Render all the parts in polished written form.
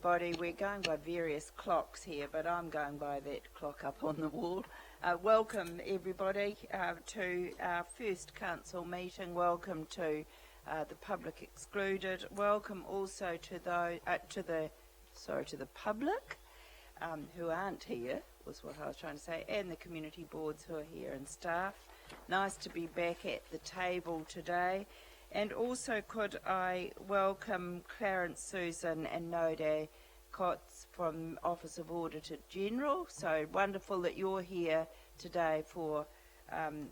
everybody. We're going by various clocks here, but I'm going by that clock up on the wall. Welcome everybody to our first council meeting. Welcome to the public excluded. Welcome also to the public who aren't here, was what I was trying to say, and the community boards who are here and staff. Nice to be back at the table today. And also could I welcome Clarence Susan and Noda Kotz from Office of Auditor General. So wonderful that you're here today for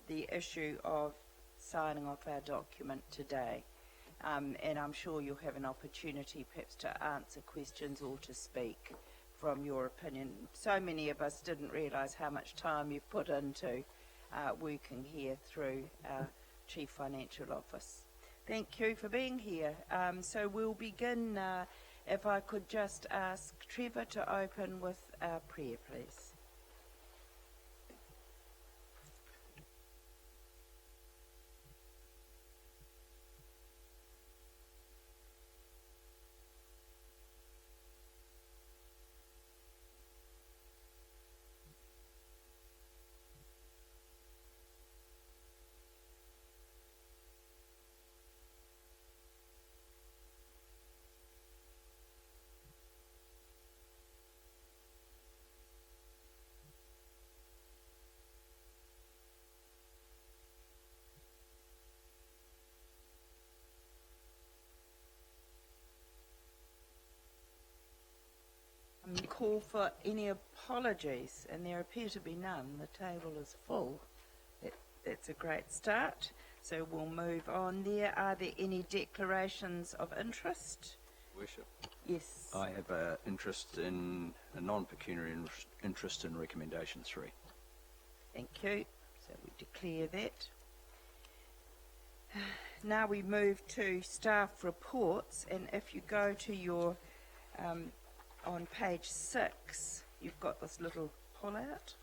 the issue of signing off our document today. And I'm sure you'll have an opportunity perhaps to answer questions or to speak from your opinion. So many of us didn't realise how much time you've put into working here through our Chief Financial Office. Thank you for being here. So we'll begin, if I could just ask Trevor to open with our prayer, please. Call for any apologies, and there appear to be none. The table is full. That's a great start. So we'll move on there. Are there any declarations of interest? Worship. Yes. I have a non-pecuniary interest in recommendation 3. Thank you. So we declare that. Now we move to staff reports, and if you go to your on page 6, you've got this little pull-out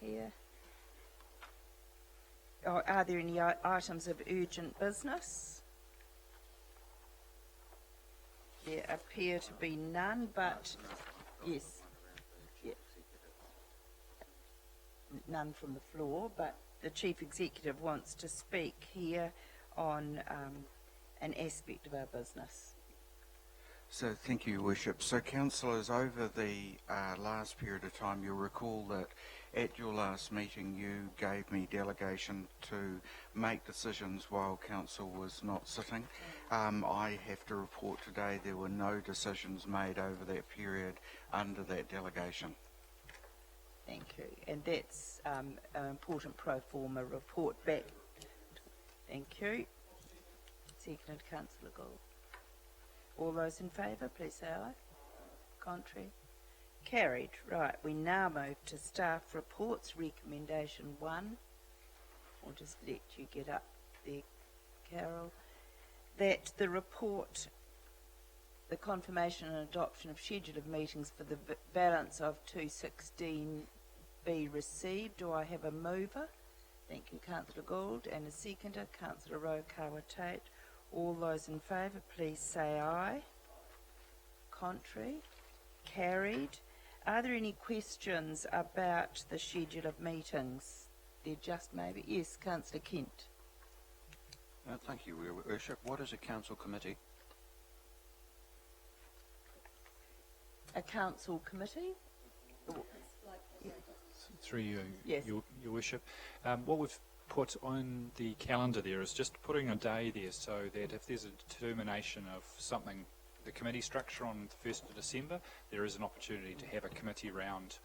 here. Are there any items of urgent business? There appear to be none, but yes, yeah. None from the floor, but the Chief Executive wants to speak here on an aspect of our business. So thank you, Worship. So councillors, over the last period of time, you'll recall that at your last meeting you gave me delegation to make decisions while council was not sitting. I have to report today there were no decisions made over that period under that delegation. Thank you. And that's an important pro forma report back. Thank you. Seconded, Councillor Gould. All those in favour, please say aye. Contrary? Carried. Right, we now move to staff reports, recommendation 1. I'll just let you get up there, Carol. That the report, the confirmation and adoption of schedule of meetings for the balance of 2016 be received. Do I have a mover? Thank you, Councillor Gould. And a seconder, Councillor Rokawa-Tate. All those in favour, please say aye. Contrary? Carried. Are there any questions about the schedule of meetings? There just maybe. Yes, Councillor Kent. Thank you, Your Worship. What is a council committee? A council committee? Through you, yes. Your Worship. What we've put on the calendar there is just putting a day there so that if there's a determination of something, the committee structure on the 1st of December, there is an opportunity to have a committee round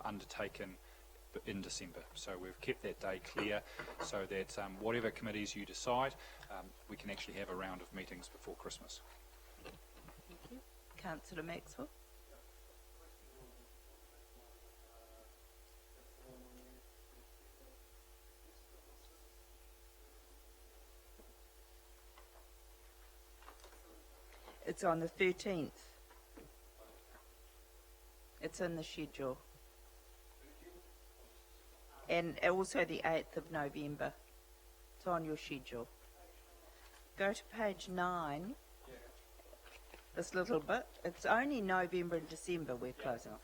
undertaken in December. So we've kept that day clear so that whatever committees you decide, we can actually have a round of meetings before Christmas. Thank you. Councillor Maxwell. It's on the 13th. It's in the schedule. And also the 8th of November. It's on your schedule. Go to page 9. this little bit. It's only November and December we're closing off.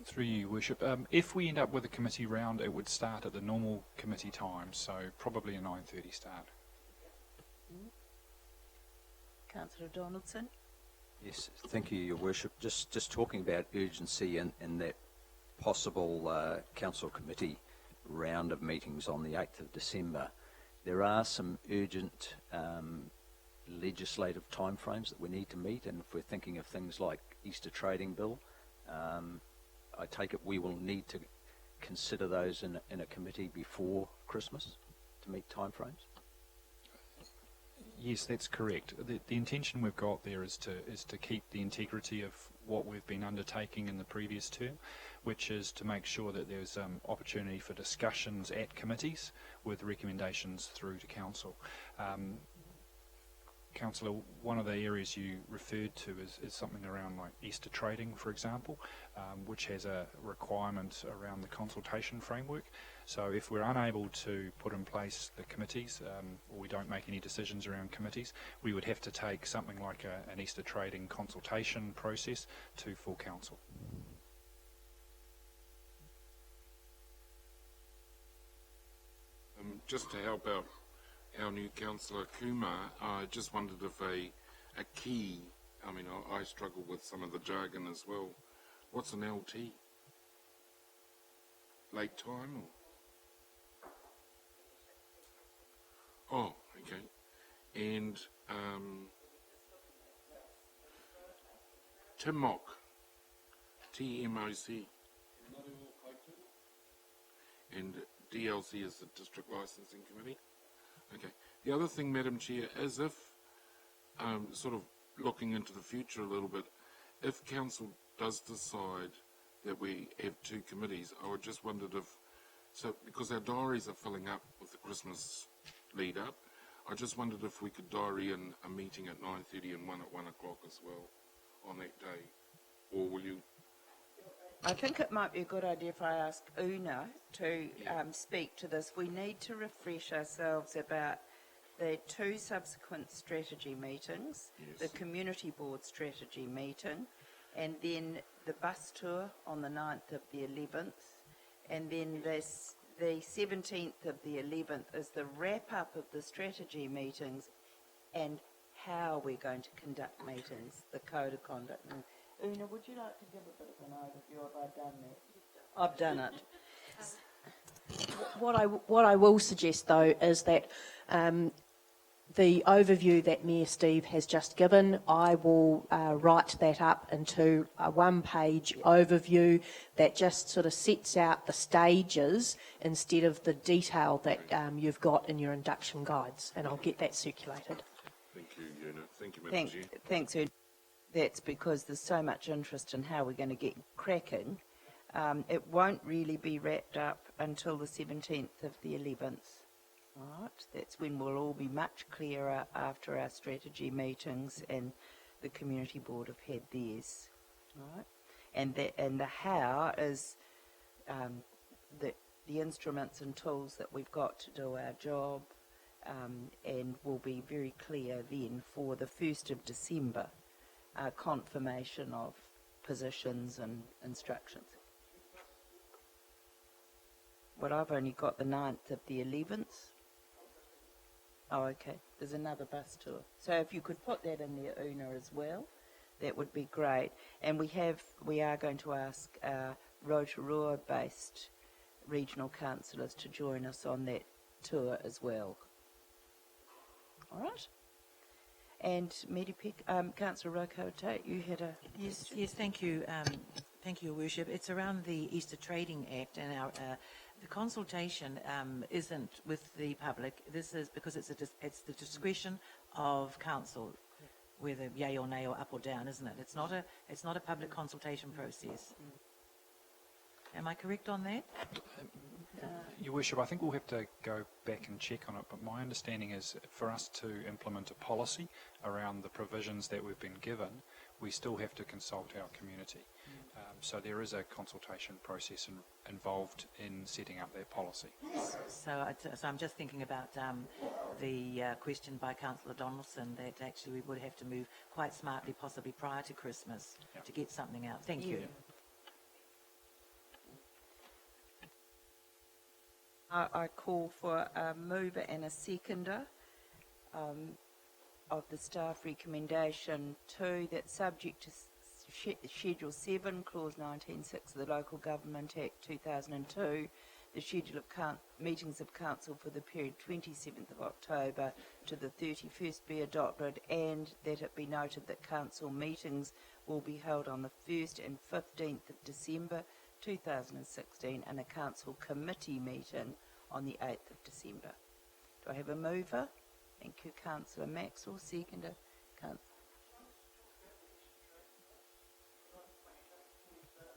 Through you, Worship. If we end up with a committee round, it would start at the normal committee time, so probably a 9:30 start. Councillor Donaldson? Yes, thank you, Your Worship. Just talking about urgency and that possible council committee round of meetings on the 8th of December, there are some urgent legislative timeframes that we need to meet, and if we're thinking of things like Easter Trading Bill, I take it we will need to consider those in a committee before Christmas to meet timeframes. Yes, that's correct. The intention we've got there is to keep the integrity of what we've been undertaking in the previous term, which is to make sure that there's opportunity for discussions at committees with recommendations through to council. Councillor, one of the areas you referred to is something around like Easter trading, for example, which has a requirement around the consultation framework. So if we're unable to put in place the committees, or we don't make any decisions around committees, we would have to take something like an Easter trading consultation process to full council. Just to help out our new councillor Kumar, I just wondered if a key, I mean, I struggle with some of the jargon as well. What's an LT? Late time? Or? Oh, okay. And TMOC. TMOC. And DLC is the District Licensing Committee. Okay. The other thing, Madam Chair, is if, sort of looking into the future a little bit, if Council does decide that we have two committees, I would just wondered if, so because our diaries are filling up with the Christmas lead up, I just wondered if we could diary in a meeting at 9:30 and one at 1 o'clock as well on that day. Or will you? I think it might be a good idea if I ask Una to speak to this. We need to refresh ourselves about the two subsequent strategy meetings, Yes. the community board strategy meeting, and then the bus tour on the 9th of the 11th, and then the 17th of the 11th is the wrap-up of the strategy meetings and how we're going to conduct meetings, the code of conduct. Una, would you like to give a bit of an overview? Have I done that? I've done it. What I will suggest, though, is that the overview that Mayor Steve has just given, I will write that up into a one-page overview that just sort of sets out the stages instead of the detail that you've got in your induction guides, and I'll get that circulated. Thank you, Una. Thank you, Madam Chair. Thanks, Una. That's because there's so much interest in how we're going to get cracking. It won't really be wrapped up until the 17th of the 11th. Right, that's when we'll all be much clearer after our strategy meetings and the community board have had theirs. Right, and the how is the instruments and tools that we've got to do our job, and will be very clear then for the 1st of December. Confirmation of positions and instructions. Well, I've only got the 9th of the 11th. Oh, okay. There's another bus tour. So if you could put that in there, Una, as well, that would be great. And we are going to ask our Rotorua-based regional councillors to join us on that tour as well. All right. And Medipec, Councillor Rokote, you had a question? Yes, thank you. Thank you, Your Worship. It's around the Easter Trading Act, and the consultation isn't with the public. This is because it's the discretion of council, whether yay or nay or up or down, isn't it? It's not a public consultation process. Am I correct on that? Your Worship, I think we'll have to go back and check on it, but my understanding is for us to implement a policy around the provisions that we've been given, we still have to consult our community. So there is a consultation process involved in setting up that policy. So I'm just thinking about the question by Councillor Donaldson that actually we would have to move quite smartly, possibly prior to Christmas, to get something out. Thank you. I call for a mover and a seconder of the staff recommendation 2, that subject to Schedule 7, Clause 19(6) of the Local Government Act 2002, the schedule of meetings of council for the period 27th of October to the 31st be adopted, and that it be noted that council meetings will be held on the 1st and 15th of December 2016 and a council committee meeting on the 8th of December. Do I have a mover? Thank you, Councillor Maxwell. Seconder,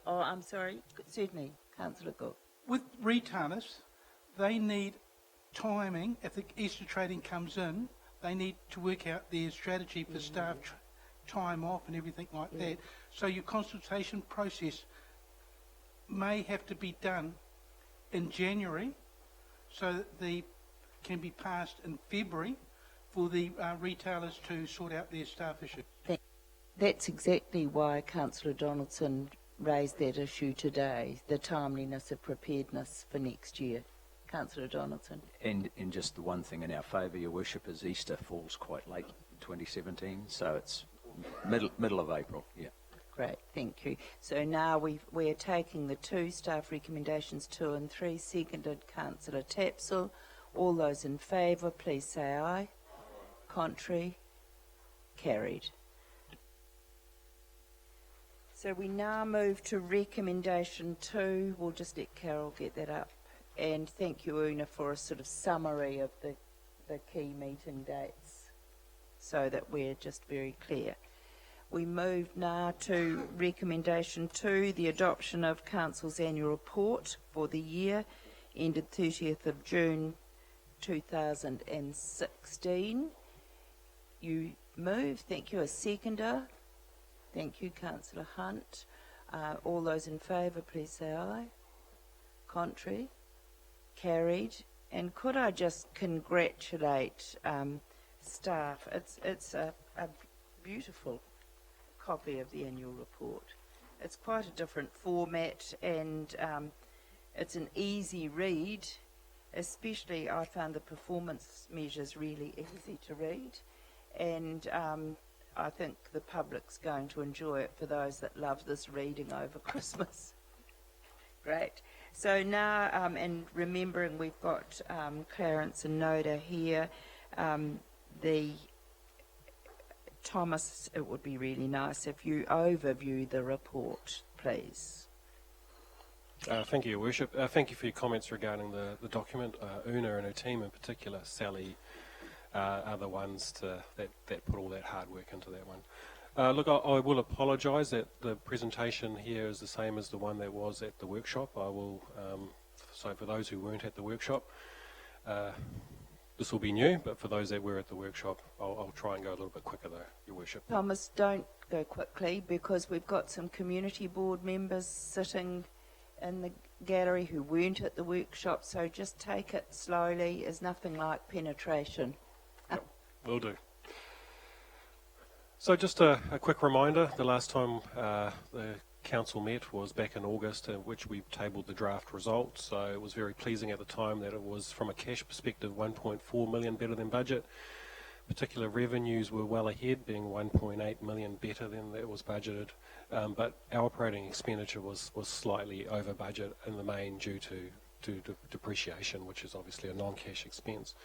Oh, I'm sorry. Certainly, Councillor Gould. With retailers, they need timing. If the Easter trading comes in, they need to work out their strategy for staff time off and everything like that. So your consultation process may have to be done in January so that they can be passed in February for the retailers to sort out their staff issue. That's exactly why Councillor Donaldson raised that issue today, the timeliness of preparedness for next year. Councillor Donaldson. And just the one thing in our favour, Your Worship, is Easter falls quite late in 2017, so it's middle of April, yeah. Great, thank you. So now we're taking the 2 staff recommendations 2 and 3, seconded Councillor Tapsell. All those in favour, please say aye. Contrary? Carried. So we now move to recommendation 2. We'll just let Carol get that up. And thank you, Una, for a sort of summary of the key meeting dates so that we're just very clear. We move now to recommendation 2, the adoption of Council's annual report for the year ended 30th of June 2016. You move. Thank you. A seconder. Thank you, Councillor Hunt. All those in favour, please say aye. Contrary? Carried. And could I just congratulate staff? It's a beautiful copy of the annual report. It's quite a different format, and it's an easy read. Especially, I found the performance measures really easy to read, and I think the public's going to enjoy it for those that love this reading over Christmas. Great. So now, and remembering we've got Clarence and Noda here, Thomas, it would be really nice if you overview the report, please. Thank you, Your Worship. Thank you for your comments regarding the document. Una and her team in particular, Sally, are the ones that put all that hard work into that one. Look, I will apologise that the presentation here is the same as the one that was at the workshop. I will, so for those who weren't at the workshop, this will be new, but for those that were at the workshop, I'll try and go a little bit quicker though, Your Worship. Thomas, don't go quickly because we've got some community board members sitting in the gallery who weren't at the workshop, so just take it slowly. There's nothing like penetration. Yep, will do. So just a quick reminder, the last time the council met was back in August, in which we tabled the draft results. So it was very pleasing at the time that it was, from a cash perspective, 1.4 million better than budget. Particular revenues were well ahead, being 1.8 million better than that was budgeted, but our operating expenditure was slightly over budget in the main due to depreciation, which is obviously a non-cash expense.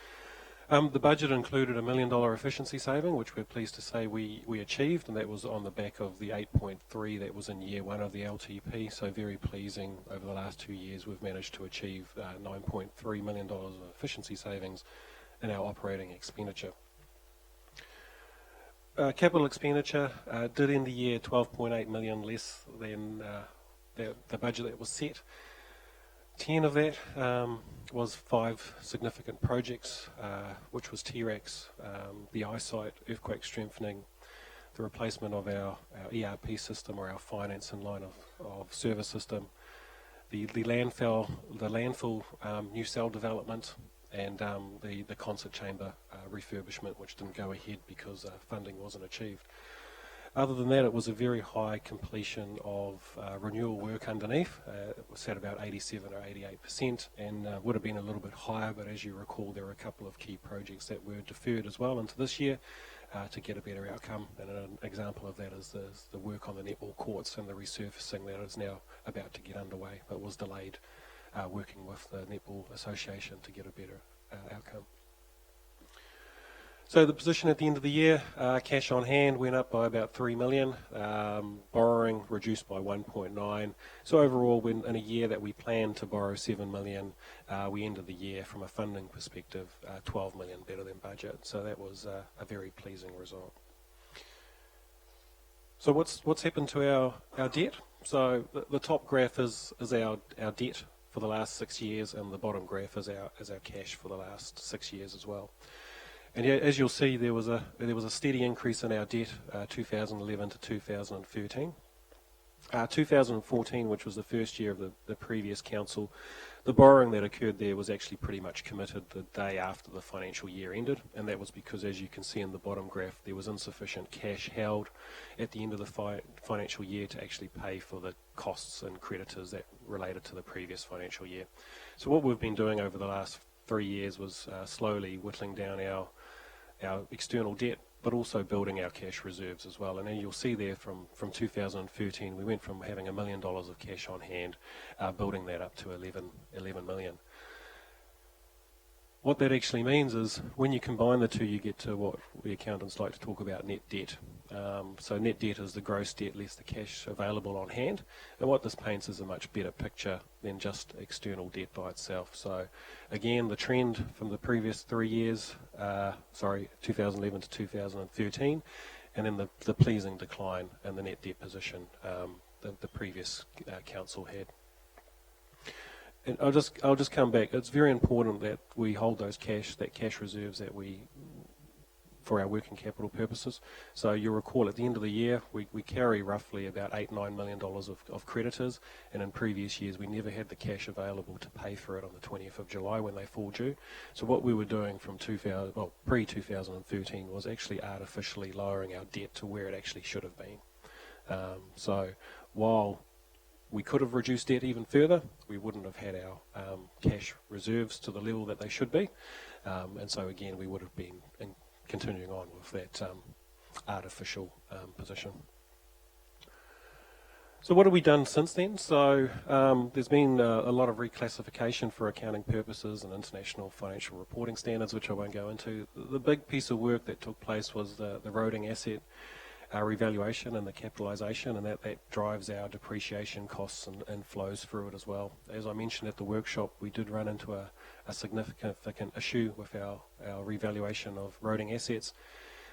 The budget included $1 million efficiency saving, which we're pleased to say we achieved, and that was on the back of the 8.3 that was in year one of the LTP, so very pleasing. Over the last 2 years we've managed to achieve $9.3 million of efficiency savings in our operating expenditure. Capital expenditure did end the year 12.8 million less than the budget that was set. 10 of that was 5 significant projects, which was T-Rex, the eyesight, earthquake strengthening, the replacement of our ERP system or our finance and line of service system, the landfill new cell development, and the concert chamber refurbishment, which didn't go ahead because funding wasn't achieved. Other than that, it was a very high completion of renewal work underneath. It was at about 87 or 88%, and would have been a little bit higher, but as you recall, there were a couple of key projects that were deferred as well into this year to get a better outcome. And an example of that is the work on the netball courts and the resurfacing that is now about to get underway, but was delayed working with the Netball Association to get a better outcome. So the position at the end of the year, cash on hand went up by about 3 million, borrowing reduced by 1.9. So overall, in a year that we planned to borrow 7 million, we ended the year from a funding perspective 12 million better than budget. So that was a very pleasing result. So what's happened to our debt? So the top graph is our debt for the last 6 years, and the bottom graph is our cash for the last 6 years as well. And as you'll see, there was a steady increase in our debt, 2011 to 2013. 2014, which was the first year of the previous council, the borrowing that occurred there was actually pretty much committed the day after the financial year ended, and that was because, as you can see in the bottom graph, there was insufficient cash held at the end of the financial year to actually pay for the costs and creditors that related to the previous financial year. So what we've been doing over the last 3 years was slowly whittling down our external debt, but also building our cash reserves as well. And then you'll see there from 2013, we went from having $1 million of cash on hand, building that up to 11 million. What that actually means is when you combine the two, you get to what we accountants like to talk about net debt. So net debt is the gross debt less the cash available on hand. And what this paints is a much better picture than just external debt by itself. So again, the trend from the previous 3 years, 2011 to 2013, and then the pleasing decline in the net debt position that the previous council had. And I'll just come back. It's very important that we hold those cash reserves that for our working capital purposes. So you'll recall at the end of the year, we carry roughly about $8-9 million of creditors, and in previous years we never had the cash available to pay for it on the 20th of July when they fall due. So what we were doing from pre-2013 was actually artificially lowering our debt to where it actually should have been. So while we could have reduced debt even further, we wouldn't have had our cash reserves to the level that they should be. And so again, we would have been continuing on with that artificial position. So what have we done since then? So there's been a lot of reclassification for accounting purposes and international financial reporting standards, which I won't go into. The big piece of work that took place was the roading asset revaluation and the capitalisation, and that drives our depreciation costs and flows through it as well. As I mentioned at the workshop, we did run into a significant issue with our revaluation of roading assets.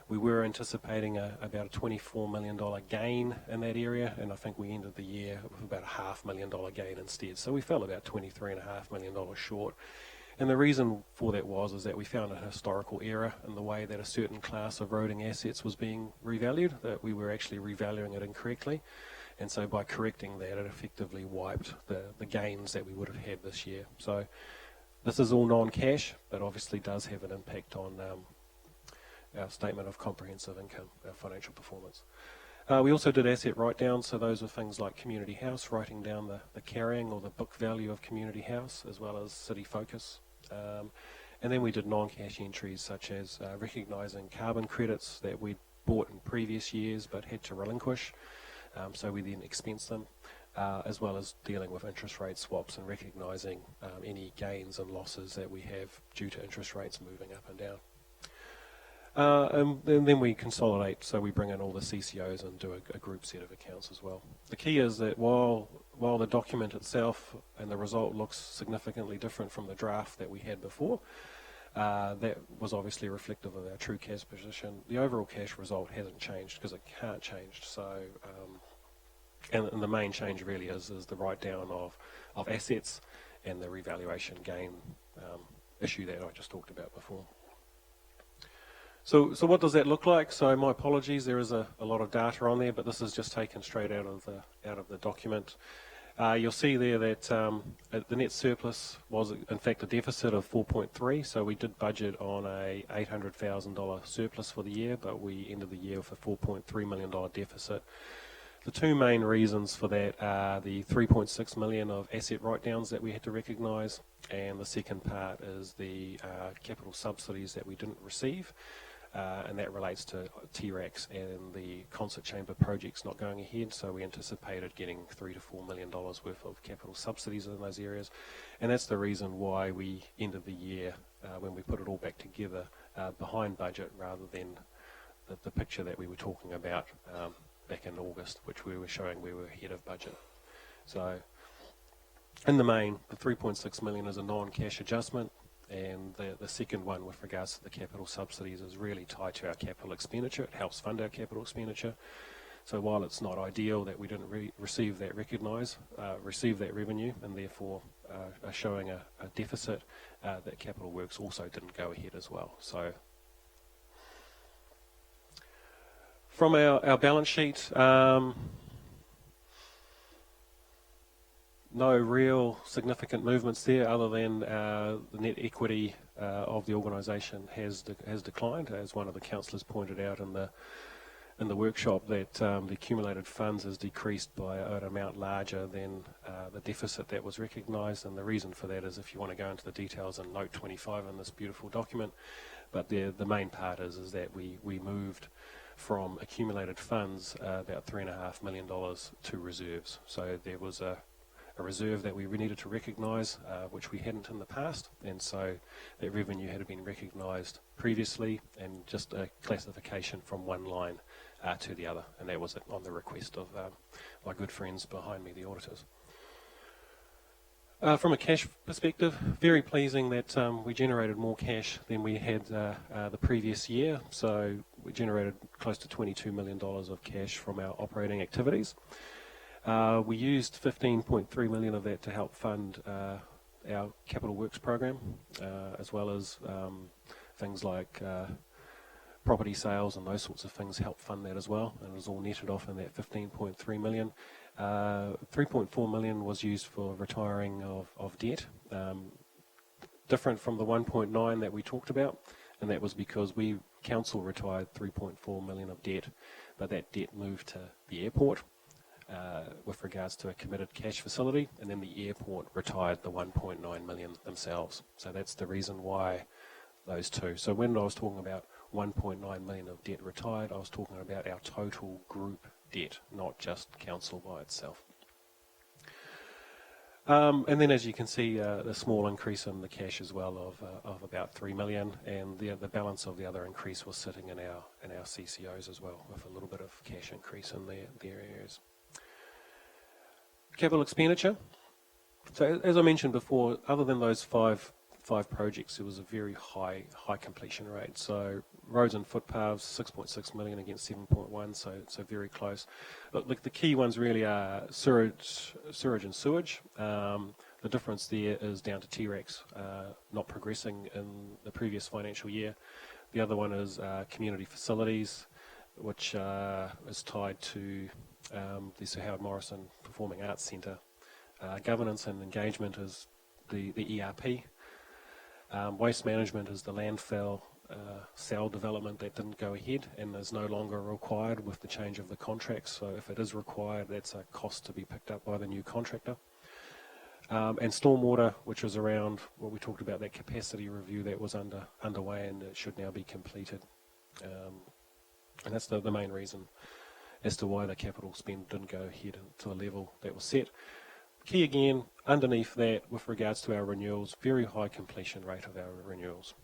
We were anticipating about a $24 million gain in that area, and I think we ended the year with about a $500,000 gain instead. So we fell about $23.5 million short. And the reason for that is that we found a historical error in the way that a certain class of roading assets was being revalued, that we were actually revaluing it incorrectly. And so by correcting that, it effectively wiped the gains that we would have had this year. So this is all non-cash, but obviously does have an impact on our statement of comprehensive income, our financial performance. We also did asset write-downs, so those are things like Community House, writing down the carrying or the book value of Community House, as well as City Focus. And then we did non-cash entries such as recognising carbon credits that we'd bought in previous years but had to relinquish, so we then expensed them, as well as dealing with interest rate swaps and recognising any gains and losses that we have due to interest rates moving up and down. And then we consolidate, so we bring in all the CCOs and do a group set of accounts as well. The key is that while the document itself and the result looks significantly different from the draft that we had before, that was obviously reflective of our true cash position. The overall cash result hasn't changed because it can't change. So, and the main change really is the write-down of assets and the revaluation gain issue that I just talked about before. So what does that look like? So my apologies, there is a lot of data on there, but this is just taken straight out of the document. You'll see there that the net surplus was in fact a deficit of 4.3, so we did budget on a $800,000 surplus for the year, but we ended the year with a $4.3 million deficit. The two main reasons for that are the 3.6 million of asset write-downs that we had to recognise, and the second part is the capital subsidies that we didn't receive. And that relates to TRACs and the concert chamber projects not going ahead, so we anticipated getting $3 to $4 million worth of capital subsidies in those areas, and that's the reason why we ended the year, when we put it all back together, behind budget rather than the picture that we were talking about back in August, which we were showing we were ahead of budget. So in the main, the 3.6 million is a non-cash adjustment. And the second one with regards to the capital subsidies is really tied to our capital expenditure. It helps fund our capital expenditure. So while it's not ideal that we didn't receive that revenue, and therefore are showing a deficit, that capital works also didn't go ahead as well. So from our balance sheet, no real significant movements there other than the net equity of the organisation has declined, as one of the councillors pointed out in the workshop, that the accumulated funds has decreased by an amount larger than the deficit that was recognised, and the reason for that is, if you want to go into the details in note 25 in this beautiful document, but the main part is that we moved from accumulated funds about $3.5 million to reserves. So there was a reserve that we needed to recognise, which we hadn't in the past, and so that revenue had been recognised previously, and just a classification from one line to the other, and that was on the request of my good friends behind me, the auditors. From a cash perspective, very pleasing that we generated more cash than we had the previous year, so we generated close to $22 million of cash from our operating activities. We used 15.3 million of that to help fund our capital works program, as well as things like property sales and those sorts of things help fund that as well, and it was all netted off in that 15.3 million. 3.4 million was used for retiring of debt, different from the 1.9 that we talked about, and that was because council retired 3.4 million of debt, but that debt moved to the airport with regards to a committed cash facility, and then the airport retired the 1.9 million themselves. So that's the reason why those two. So when I was talking about 1.9 million of debt retired, I was talking about our total group debt, not just council by itself. And then, as you can see, a small increase in the cash as well of about 3 million, and the balance of the other increase was sitting in our CCOs as well, with a little bit of cash increase in their areas. Capital expenditure. So as I mentioned before, other than those five projects, it was a very high completion rate. So roads and footpaths, 6.6 million against 7.1, so very close. Look, the key ones really are sewage and sewage. The difference there is down to TRACs not progressing in the previous financial year. The other one is community facilities, which is tied to the Sir Howard Morrison Performing Arts Centre. Governance and engagement is the ERP. Waste management is the landfill cell development that didn't go ahead and is no longer required with the change of the contracts. So if it is required, that's a cost to be picked up by the new contractor. And stormwater, which was around what we talked about, that capacity review that was underway, and it should now be completed. And that's the main reason as to why the capital spend didn't go ahead to a level that was set. Key again, underneath that, with regards to our renewals, very high completion rate of our renewals.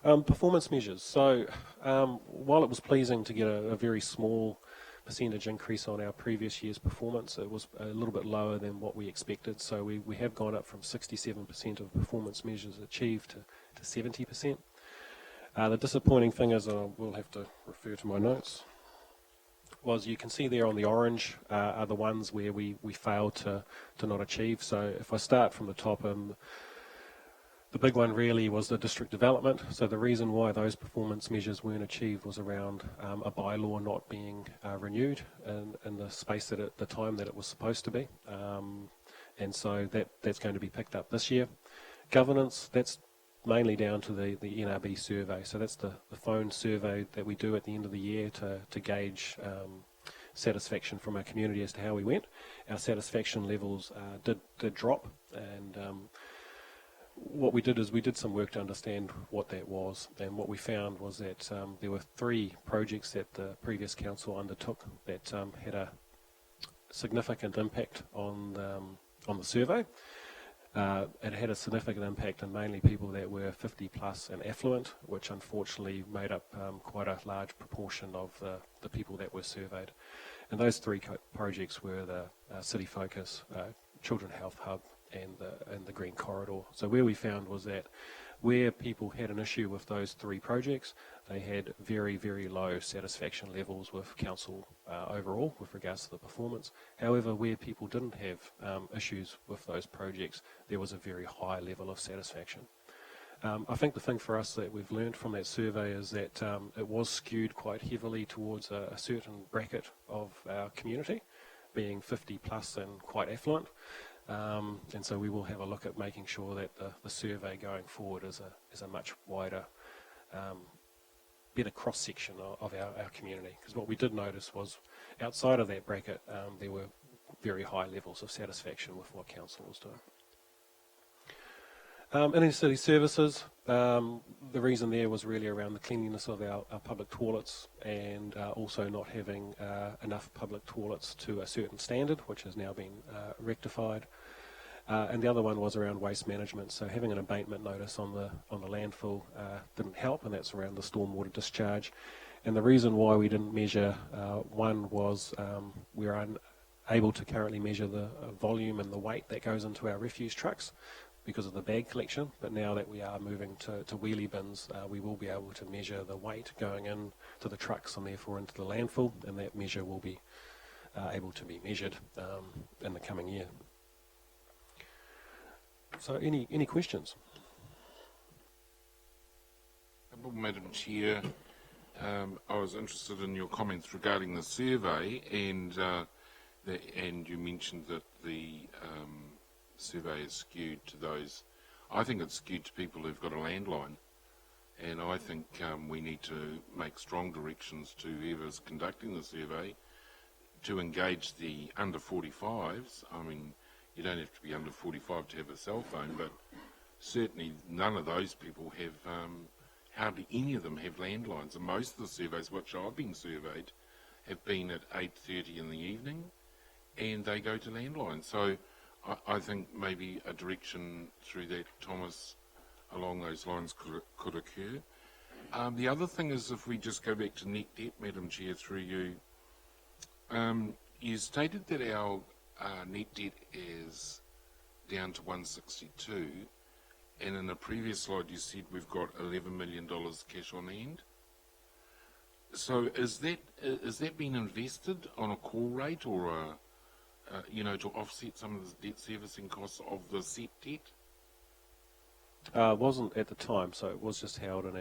Performance measures. So while it was pleasing to get a very small percentage increase on our previous year's performance, it was a little bit lower than what we expected. So we have gone up from 67% of performance measures achieved to 70%. The disappointing thing is, I will have to refer to my notes, was you can see there on the orange are the ones where we failed to not achieve. So if I start from the top, The big one really was the district development. So the reason why those performance measures weren't achieved was around a bylaw not being renewed in the space that at the time that it was supposed to be. And so that's going to be picked up this year. Governance, that's mainly down to the NRB survey. So that's the phone survey that we do at the end of the year to gauge satisfaction from our community as to how we went. Our satisfaction levels did drop, and what we did is we did some work to understand what that was, and what we found was that there were 3 projects that the previous council undertook that had a significant impact on the survey. It had a significant impact on mainly people that were 50 plus and affluent, which unfortunately made up quite a large proportion of the people that were surveyed. And those 3 projects were the City Focus, Children Health Hub, and the Green Corridor. So where we found was that where people had an issue with those 3 projects, they had very, very low satisfaction levels with council overall with regards to the performance. However, where people didn't have issues with those projects, there was a very high level of satisfaction. I think the thing for us that we've learned from that survey is that it was skewed quite heavily towards a certain bracket of our community, being 50 plus and quite affluent. And so we will have a look at making sure that the survey going forward is a much wider, better cross-section of our community. Because what we did notice was outside of that bracket, there were very high levels of satisfaction with what council was doing. In city services, the reason there was really around the cleanliness of our public toilets, and also not having enough public toilets to a certain standard, which has now been rectified. And the other one was around waste management. So having an abatement notice on the landfill didn't help, and that's around the stormwater discharge. And the reason why we didn't measure one was we are unable to currently measure the volume and the weight that goes into our refuse trucks because of the bag collection, but now that we are moving to wheelie bins, we will be able to measure the weight going in to the trucks and therefore into the landfill, and that measure will be able to be measured in the coming year. So any questions? Madam Chair, I was interested in your comments regarding the survey, and you mentioned that the survey is skewed to those. I think it's skewed to people who've got a landline, and I think we need to make strong directions to whoever's conducting the survey to engage the under 45s. I mean, you don't have to be under 45 to have a cell phone, but certainly none of those people have, hardly any of them have landlines, and most of the surveys which I've been surveyed have been at 8:30 in the evening, and they go to landlines. So I think maybe a direction through that, Thomas, along those lines could occur. The other thing is, if we just go back to net debt, Madam Chair, through you, you stated that our net debt is down to 162, and in a previous slide you said we've got $11 million cash on hand. So is that being invested on a call rate, or to offset some of the debt servicing costs of the set debt? Wasn't at the time, so it was just held in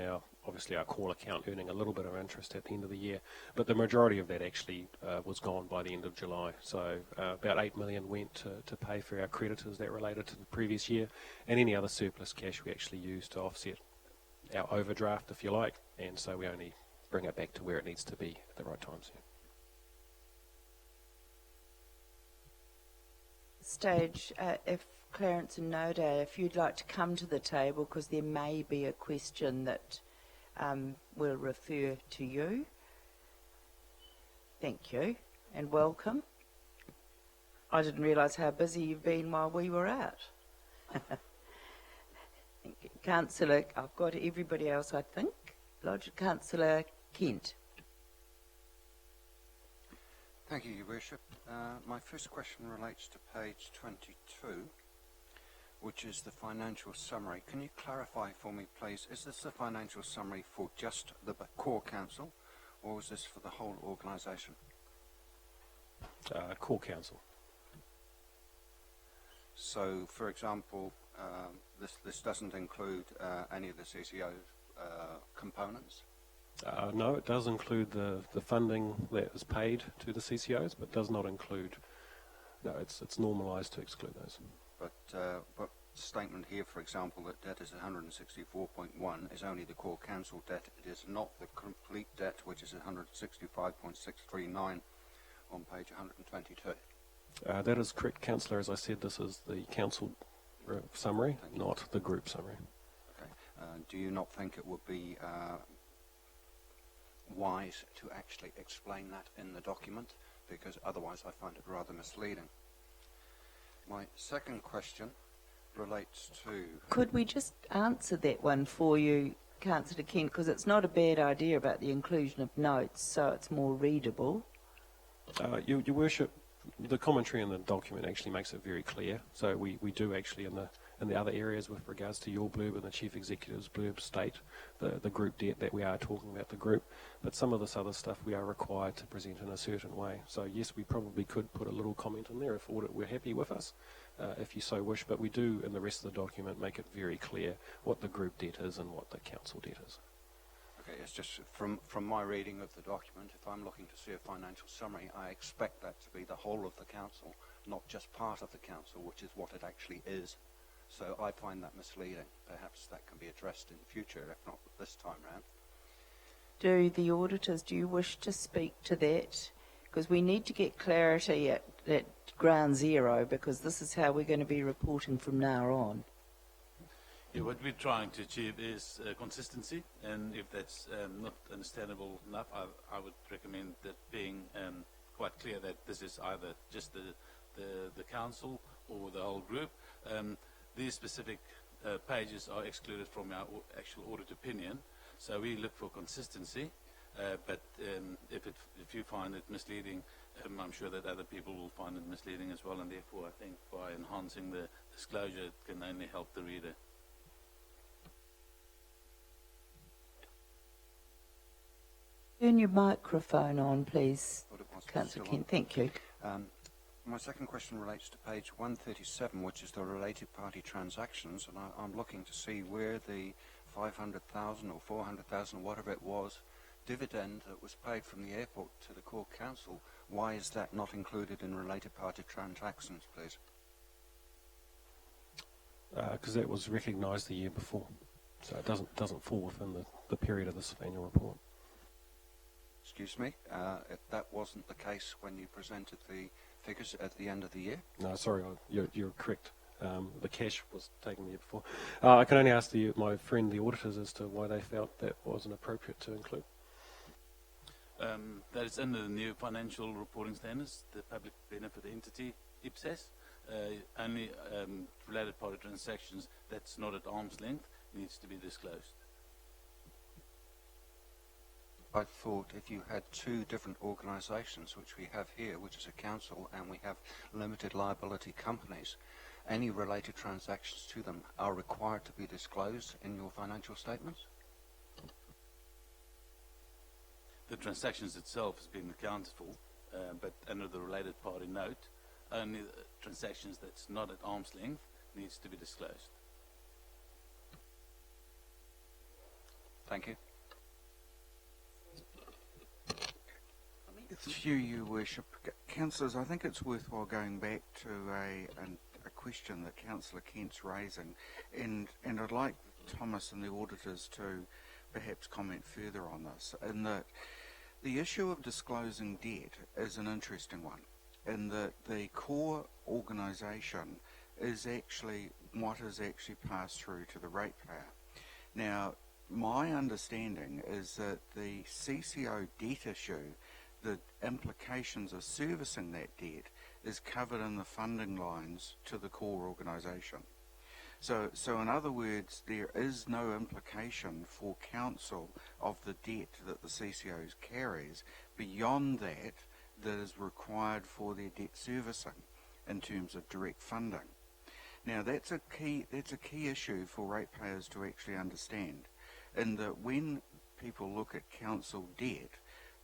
obviously our call account, earning a little bit of interest at the end of the year. But the majority of that actually was gone by the end of July. So about 8 million went to pay for our creditors that related to the previous year, and any other surplus cash we actually used to offset our overdraft, if you like, and so we only bring it back to where it needs to be at the right times. Yeah. Stage, if Clarence and Noda, if you'd like to come to the table, because there may be a question that will refer to you. Thank you and welcome. I didn't realise how busy you've been while we were out. Councillor, I've got everybody else, I think. Lodge, Councillor Kent. Thank you, Your Worship. My first question relates to page 22, which is the financial summary. Can you clarify for me, please, is this the financial summary for just the core council, or is this for the whole organisation? Core council. So, for example, this doesn't include any of the CCO components? No, it does include the funding that is paid to the CCOs, but does not include. No, it's normalised to exclude those. But statement here, for example, that debt is 164.1 is only the core council debt. It is not the complete debt, which is 165.639 on page 122. That is correct, Councillor. As I said, this is the council summary, not the group summary. Okay. Do you not think it would be wise to actually explain that in the document? Because otherwise I find it rather misleading. My second question relates to... Could we just answer that one for you, Councillor Kent, because it's not a bad idea about the inclusion of notes, so it's more readable. Your Worship, the commentary in the document actually makes it very clear. So we do actually in the other areas with regards to your blurb and the Chief Executive's blurb state the group debt that we are talking about the group. But some of this other stuff we are required to present in a certain way. So yes, we probably could put a little comment in there if audit were happy with us, if you so wish. But we do in the rest of the document make it very clear what the group debt is and what the council debt is. Okay, it's just from my reading of the document, if I'm looking to see a financial summary, I expect that to be the whole of the council, not just part of the council, which is what it actually is. So I find that misleading. Perhaps that can be addressed in future, if not this time round. Do the auditors, do you wish to speak to that? Because we need to get clarity at ground zero, because this is how we're going to be reporting from now on. Yeah, what we're trying to achieve is consistency, and if that's not understandable enough, I would recommend that being quite clear that this is either just the council or the whole group. These specific pages are excluded from our actual audit opinion, so we look for consistency, but if you find it misleading, I'm sure that other people will find it misleading as well, and therefore I think by enhancing the disclosure it can only help the reader. Turn your microphone on, please, Thought it was Councillor still on. Kent. Thank you. My second question relates to page 137, which is the related party transactions, and I'm looking to see where the 500,000 or 400,000, whatever it was, dividend that was paid from the airport to the core council. Why is that not included in related party transactions, please? Because that was recognised the year before, so it doesn't fall within the period of this annual report. Excuse me, if that wasn't the case when you presented the figures at the end of the year? No, sorry, you're correct. The cash was taken the year before. I can only ask my friend, the auditors, as to why they felt that wasn't appropriate to include. That is under the new financial reporting standards, the public benefit entity, IPSAS. Only related party transactions that's not at arm's length needs to be disclosed. I thought if you had two different organisations, which we have here, which is a council, and we have limited liability companies, any related transactions to them are required to be disclosed in your financial statements? The transactions itself has been accounted for, but under the related party note, only the transactions that's not at arm's length needs to be disclosed. Thank you. Through you, Worship. Councillors, I think it's worthwhile going back to a question that Councillor Kent's raising, and I'd like Thomas and the auditors to perhaps comment further on this, in that the issue of disclosing debt is an interesting one, in that the core organisation is actually what is actually passed through to the ratepayer. Now, my understanding is that the CCO debt issue, the implications of servicing that debt, is covered in the funding lines to the core organisation. So in other words, there is no implication for council of the debt that the CCOs carries beyond that is required for their debt servicing in terms of direct funding. Now that's a key issue for ratepayers to actually understand, in that when people look at council debt,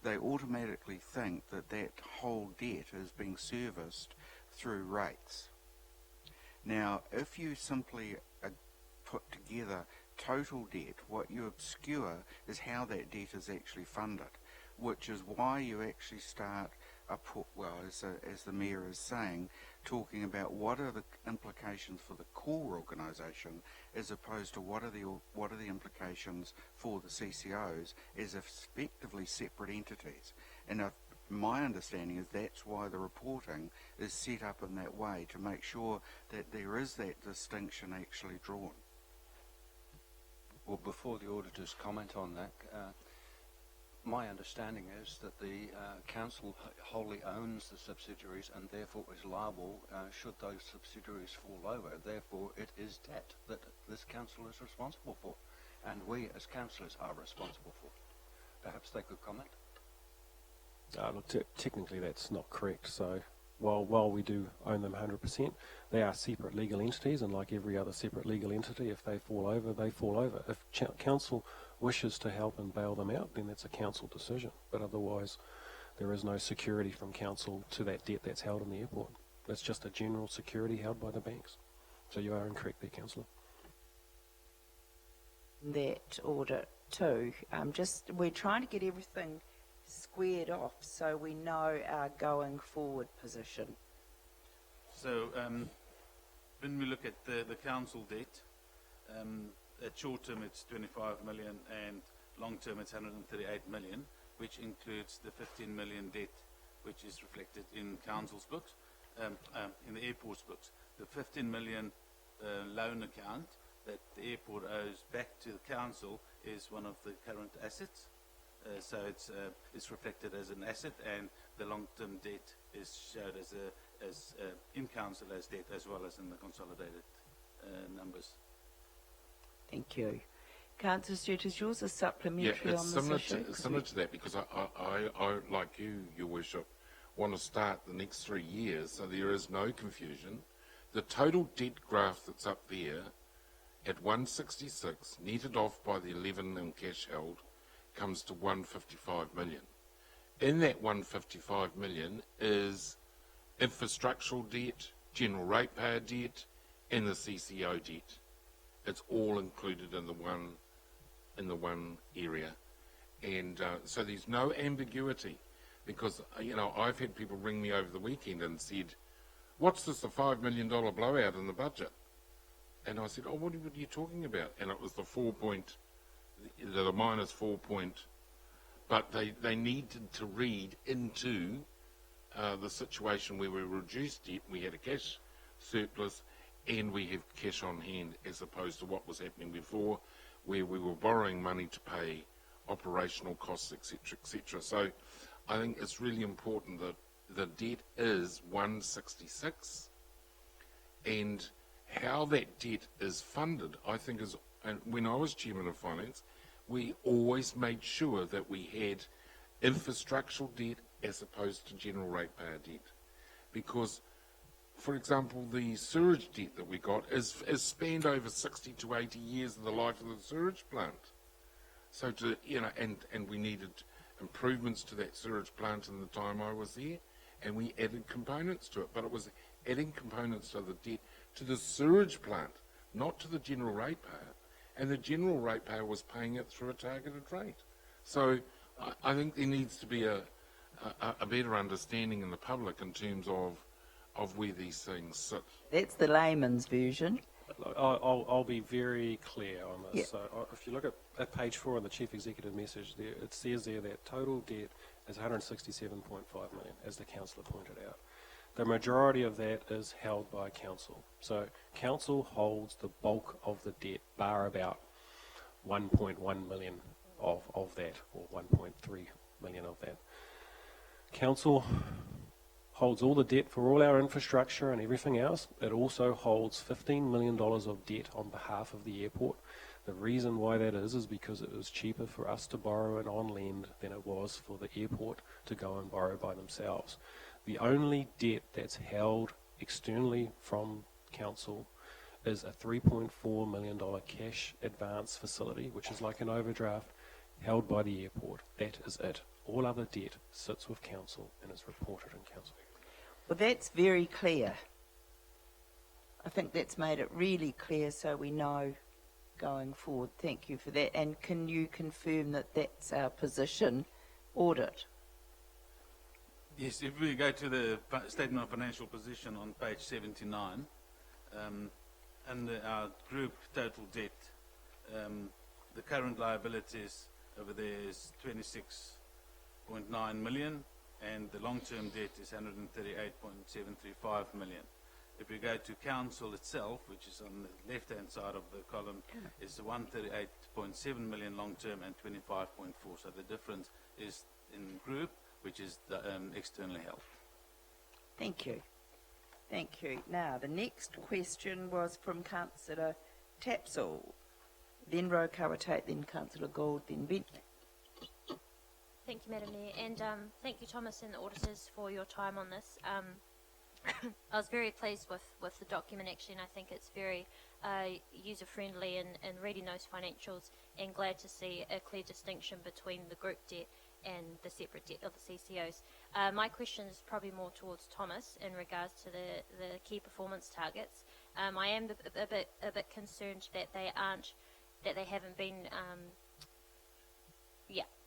they automatically think that that whole debt is being serviced through rates. Now, if you simply put together total debt, what you obscure is how that debt is actually funded, which is why you actually start as the Mayor is saying, talking about what are the implications for the core organisation as opposed to what are the implications for the CCOs as effectively separate entities. And my understanding is that's why the reporting is set up in that way, to make sure that there is that distinction actually drawn. Well, before the auditors comment on that, my understanding is that the council wholly owns the subsidiaries and therefore is liable should those subsidiaries fall over. Therefore, it is debt that this council is responsible for, and we as councillors are responsible for. Perhaps they could comment. Look, technically that's not correct. So while we do own them 100%, they are separate legal entities, and like every other separate legal entity, if they fall over, they fall over. If council wishes to help and bail them out, then that's a council decision. But otherwise, there is no security from council to that debt that's held in the airport. That's just a general security held by the banks. So you are incorrect there, Councillor. That audit too. We're trying to get everything squared off so we know our going forward position. So when we look at the council debt, at short term it's 25 million and long term it's 138 million, which includes the 15 million debt which is reflected in council's books, in the airport's books. The 15 million loan account that the airport owes back to the council is one of the current assets. So it's reflected as an asset, and the long-term debt is showed as in council as debt as well as in the consolidated numbers. Thank you. Councillor Stewart, is yours a supplementary on this issue? It's similar to that, because I, like you, Your Worship, want to start the next 3 years so there is no confusion. The total debt graph that's up there at 166, netted off by the 11 in cash held, comes to 155 million. In that 155 million is infrastructural debt, general ratepayer debt, and the CCO debt. It's all included in the one area, and so there's no ambiguity, because I've had people ring me over the weekend and said, "What's this? The $5 million blowout in the budget?" And I said, "Oh, what are you talking about?" And it was the minus 4 point, but they needed to read into the situation where we reduced debt, we had a cash surplus, and we have cash on hand, as opposed to what was happening before, where we were borrowing money to pay operational costs, etc., etc. So I think it's really important that the debt is 166, and how that debt is funded, I think is, and when I was Chairman of Finance, we always made sure that we had infrastructural debt as opposed to general ratepayer debt. Because, for example, the sewage debt that we got is spanned over 60 to 80 years of the life of the sewage plant. So and we needed improvements to that sewage plant in the time I was there, and we added components to it, but it was adding components to the debt to the sewage plant, not to the general ratepayer. And the general ratepayer was paying it through a targeted rate. So I think there needs to be a better understanding in the public in terms of where these things sit. That's the layman's version. I'll be very clear on this. Yeah. So if you look at page 4 of the Chief Executive message, there it says there that total debt is 167.5 million, as the councillor pointed out. The majority of that is held by council. So council holds the bulk of the debt, bar about 1.1 million of that, or 1.3 million of that. Council holds all the debt for all our infrastructure and everything else. It also holds $15 million of debt on behalf of the airport. The reason why that is because it was cheaper for us to borrow it on lend than it was for the airport to go and borrow by themselves. The only debt that's held externally from council is a $3.4 million cash advance facility, which is like an overdraft held by the airport. That is it. All other debt sits with council and is reported in council. Well, that's very clear. I think that's made it really clear so we know going forward. Thank you for that. And can you confirm that that's our position, audit? Yes, if we go to the statement of financial position on page 79, under our group total debt, the current liabilities over there is 26.9 million, and the long-term debt is 138.735 million. If we go to council itself, which is on the left-hand side of the column, it's 138.7 million long-term and 25.4. So the difference is in group, which is the, externally held. Thank you. Thank you. Now, the next question was from Councillor Tapsell, then Rotorua, then Councillor Gould, then Bentley. Thank you, Madam Mayor, and thank you, Thomas and the auditors, for your time on this. I was very pleased with the document, actually, and I think it's very user-friendly in reading those financials, and glad to see a clear distinction between the group debt and the separate debt of the CCOs. My question is probably more towards Thomas in regards to the key performance targets. I am a bit concerned that they haven't been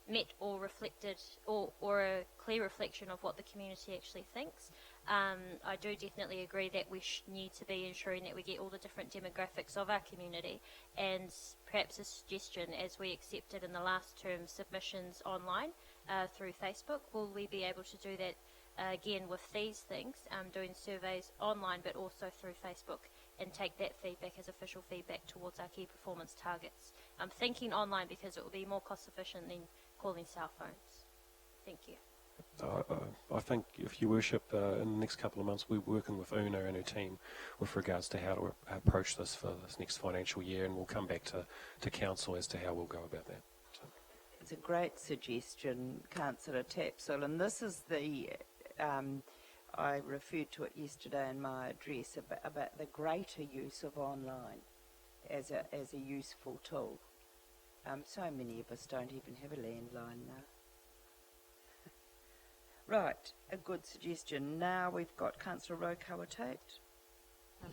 met or reflected, or a clear reflection of what the community actually thinks. I do definitely agree that we need to be ensuring that we get all the different demographics of our community, and perhaps a suggestion, as we accepted in the last term submissions online through Facebook, will we be able to do that again with these things, doing surveys online but also through Facebook, and take that feedback as official feedback towards our key performance targets. I'm thinking online because it will be more cost efficient than calling cell phones. Thank you. I think, if your worship, in the next couple of months we're working with Una and her team with regards to how to approach this for this next financial year, and we'll come back to council as to how we'll go about that. So. It's a great suggestion, Councillor Tapsell, and this is the, I referred to it yesterday in my address, about the greater use of online as a useful tool. So many of us don't even have a landline now. Right, a good suggestion. Now we've got Councillor Rotorua.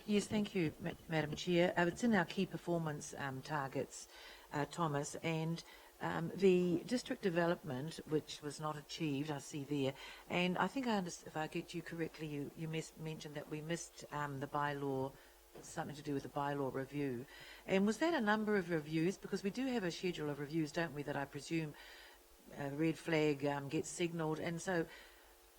Yes, thank you, Madam Chair. It's in our key performance targets, Thomas, and the district development, which was not achieved, I see there, and I think if I get you correctly, you mentioned that we missed the bylaw, something to do with the bylaw review. And was that a number of reviews? Because we do have a schedule of reviews, don't we, that I presume a red flag gets signalled, and so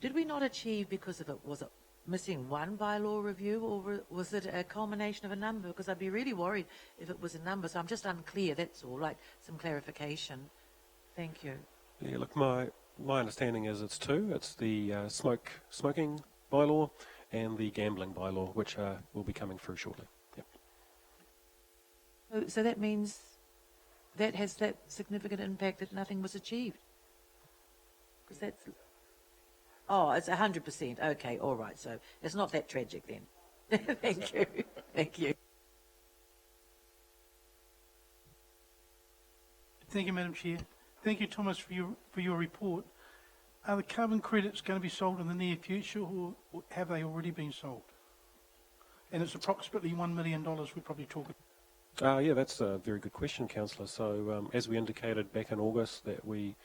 did we not achieve because of it? Was it missing one bylaw review, or was it a culmination of a number? Because I'd be really worried if it was a number, so I'm just unclear, that's all, like some clarification. Thank you. Yeah, look, my understanding is it's two. It's the smoking bylaw and the gambling bylaw, which will be coming through shortly. Yep. So that means that has that significant impact that nothing was achieved? Because that's... Oh, it's 100%. Okay, all right. So it's not that tragic then. Thank you. Thank you. Thank you, Madam Chair. Thank you, Thomas, for your report. Are the carbon credits going to be sold in the near future, or have they already been sold? And it's approximately $1 million we're probably talking. Yeah, that's a very good question, Councillor. So as we indicated back in August, that we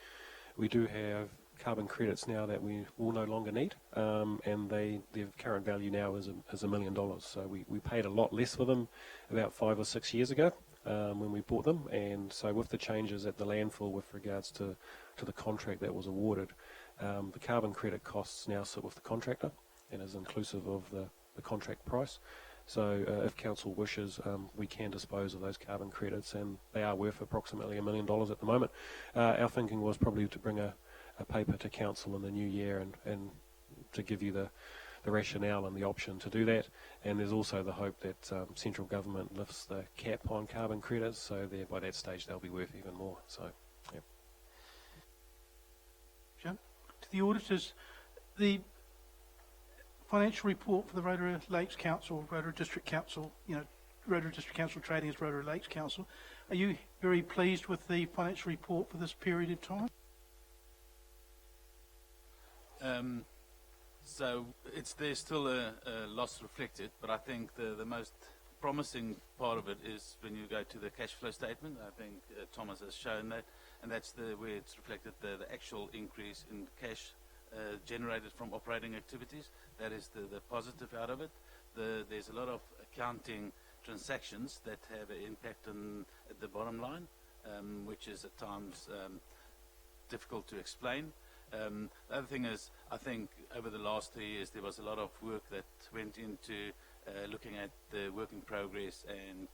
do have carbon credits now that we will no longer need, and their current value now is $1 million. So we paid a lot less for them about 5 or 6 years ago when we bought them, and so with the changes at the landfill with regards to the contract that was awarded, the carbon credit costs now sit with the contractor and is inclusive of the contract price. So if council wishes, we can dispose of those carbon credits, and they are worth approximately $1 million at the moment. Our thinking was probably to bring a paper to council in the new year and to give you the rationale and the option to do that. And there's also the hope that central government lifts the cap on carbon credits, so there by that stage they'll be worth even more. So, yeah. To the auditors, the financial report for the Rotorua Lakes Council, Rotorua District Council, Rotorua District Council trading as Rotorua Lakes Council, are you very pleased with the financial report for this period of time? So there's still a loss reflected, but I think the most promising part of it is when you go to the cash flow statement. I think Thomas has shown that, and that's where it's reflected the actual increase in cash generated from operating activities. That is the positive out of it. There's a lot of accounting transactions that have an impact at the bottom line, which is at times difficult to explain. The other thing is, I think over the last 3 years there was a lot of work that went into looking at the work in progress and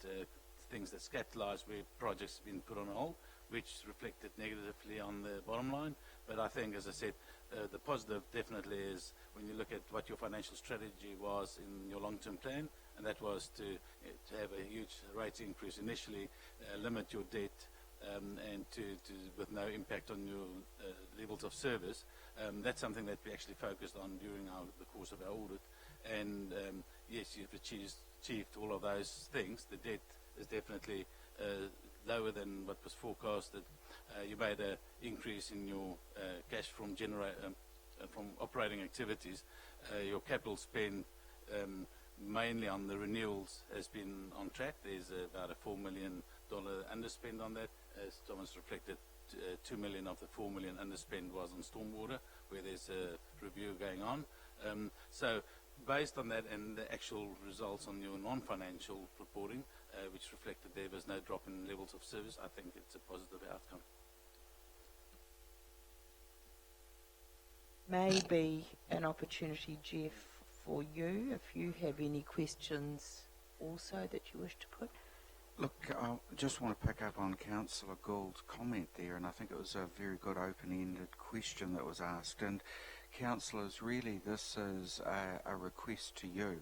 things that's capitalized where projects have been put on hold, which reflected negatively on the bottom line. But I think, as I said, the positive definitely is when you look at what your financial strategy was in your long-term plan, and that was to have a huge rate increase initially, limit your debt, and to with no impact on your levels of service. That's something that we actually focused on during the course of our audit. And yes, you've achieved all of those things. The debt is definitely lower than what was forecasted. You made an increase in your cash from operating activities. Your capital spend, mainly on the renewals, has been on track. There's about a $4 million underspend on that. As Thomas reflected, 2 million of the 4 million underspend was on stormwater, where there's a review going on. So based on that and the actual results on your non-financial reporting, which reflected there was no drop in levels of service, I think it's a positive outcome. Maybe an opportunity, Jeff, for you, if you have any questions also that you wish to put. Look, I just want to pick up on Councillor Gould's comment there, and I think it was a very good open-ended question that was asked. And councillors, really this is a request to you.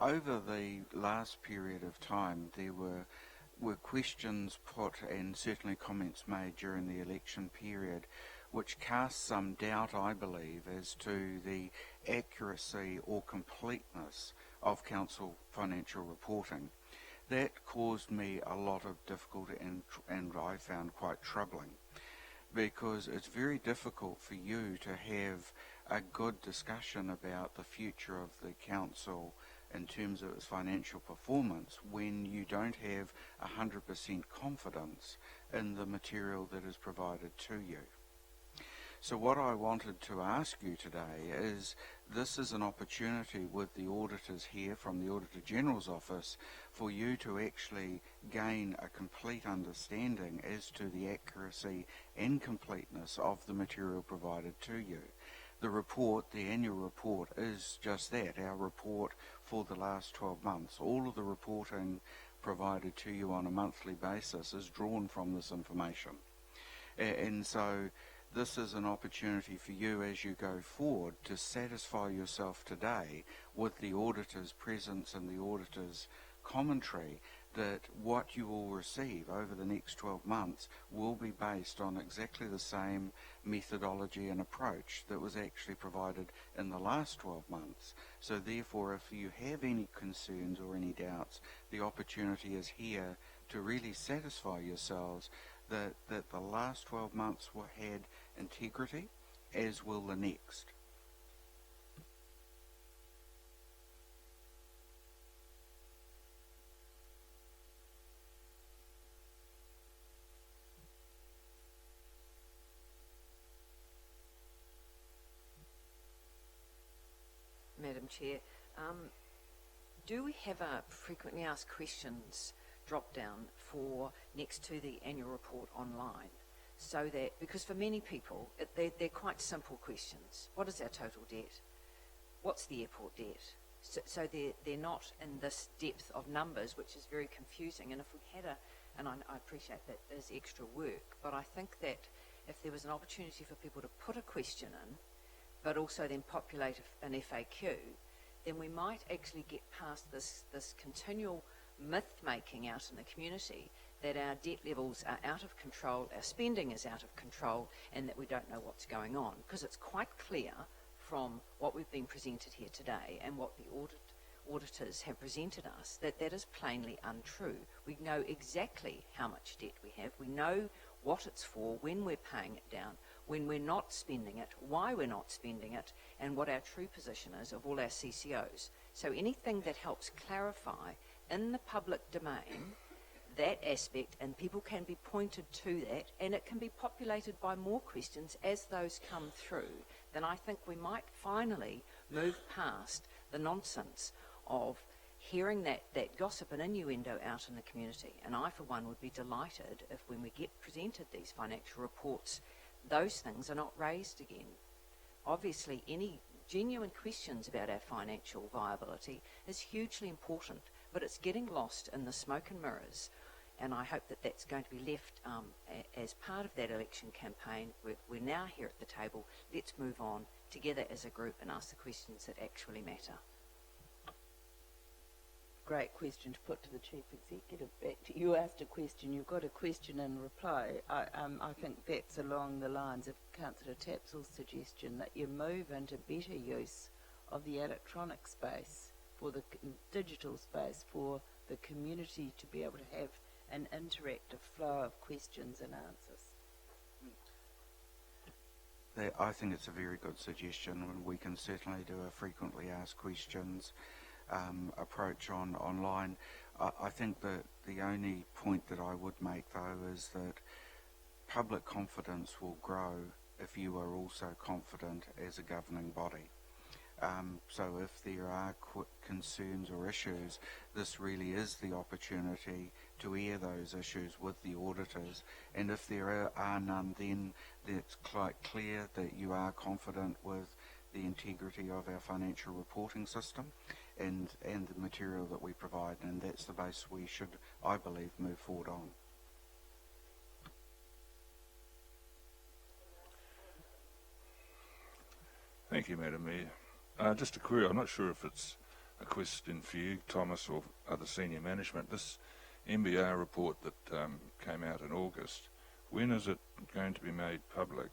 Over the last period of time, there were questions put and certainly comments made during the election period which cast some doubt, I believe, as to the accuracy or completeness of council financial reporting. That caused me a lot of difficulty and I found quite troubling, because it's very difficult for you to have a good discussion about the future of the council in terms of its financial performance when you don't have 100% confidence in the material that is provided to you. So what I wanted to ask you today is, this is an opportunity with the auditors here from the Auditor General's office for you to actually gain a complete understanding as to the accuracy and completeness of the material provided to you. The report, the annual report, is just that, our report for the last 12 months. All of the reporting provided to you on a monthly basis is drawn from this information. And so this is an opportunity for you as you go forward to satisfy yourself today with the auditor's presence and the auditor's commentary that what you will receive over the next 12 months will be based on exactly the same methodology and approach that was actually provided in the last 12 months. So therefore, if you have any concerns or any doubts, the opportunity is here to really satisfy yourselves that the last 12 months had integrity, as will the next. Madam Chair, do we have a frequently asked questions drop down for next to the annual report online? So that, because for many people, they're quite simple questions. What is our total debt? What's the airport debt? So they're not in this depth of numbers, which is very confusing. And if we had and I appreciate that is extra work, but I think that if there was an opportunity for people to put a question in, but also then populate an FAQ, then we might actually get past this continual myth-making out in the community that our debt levels are out of control, our spending is out of control, and that we don't know what's going on. Because it's quite clear from what we've been presented here today and what the auditors have presented us that is plainly untrue. We know exactly how much debt we have. We know what it's for, when we're paying it down. when we're not spending it, why we're not spending it, and what our true position is of all our CCOs. So anything that helps clarify in the public domain that aspect, and people can be pointed to that, and it can be populated by more questions as those come through, then I think we might finally move past the nonsense of hearing that gossip and innuendo out in the community. And I, for one, would be delighted if when we get presented these financial reports, those things are not raised again. Obviously, any genuine questions about our financial viability is hugely important, but it's getting lost in the smoke and mirrors. And I hope that that's going to be left as part of that election campaign. We're now here at the table. Let's move on together as a group and ask the questions that actually matter. Great question to put to the Chief Executive. Back to you asked a question, you've got a question and reply. I think that's along the lines of Councillor Tapsell's suggestion that you move into better use of the electronic space, for the digital space, for the community to be able to have an interactive flow of questions and answers. I think it's a very good suggestion, and we can certainly do a frequently asked questions approach online. I think that the only point that I would make, though, is that public confidence will grow if you are also confident as a governing body. So if there are concerns or issues, this really is the opportunity to air those issues with the auditors. And if there are none, then it's quite clear that you are confident with the integrity of our financial reporting system and the material that we provide. And that's the base we should, I believe, move forward on. Thank you, Madam Mayor. Just a query, I'm not sure if it's a question for you, Thomas, or other senior management. This MBR report that came out in August, when is it going to be made public?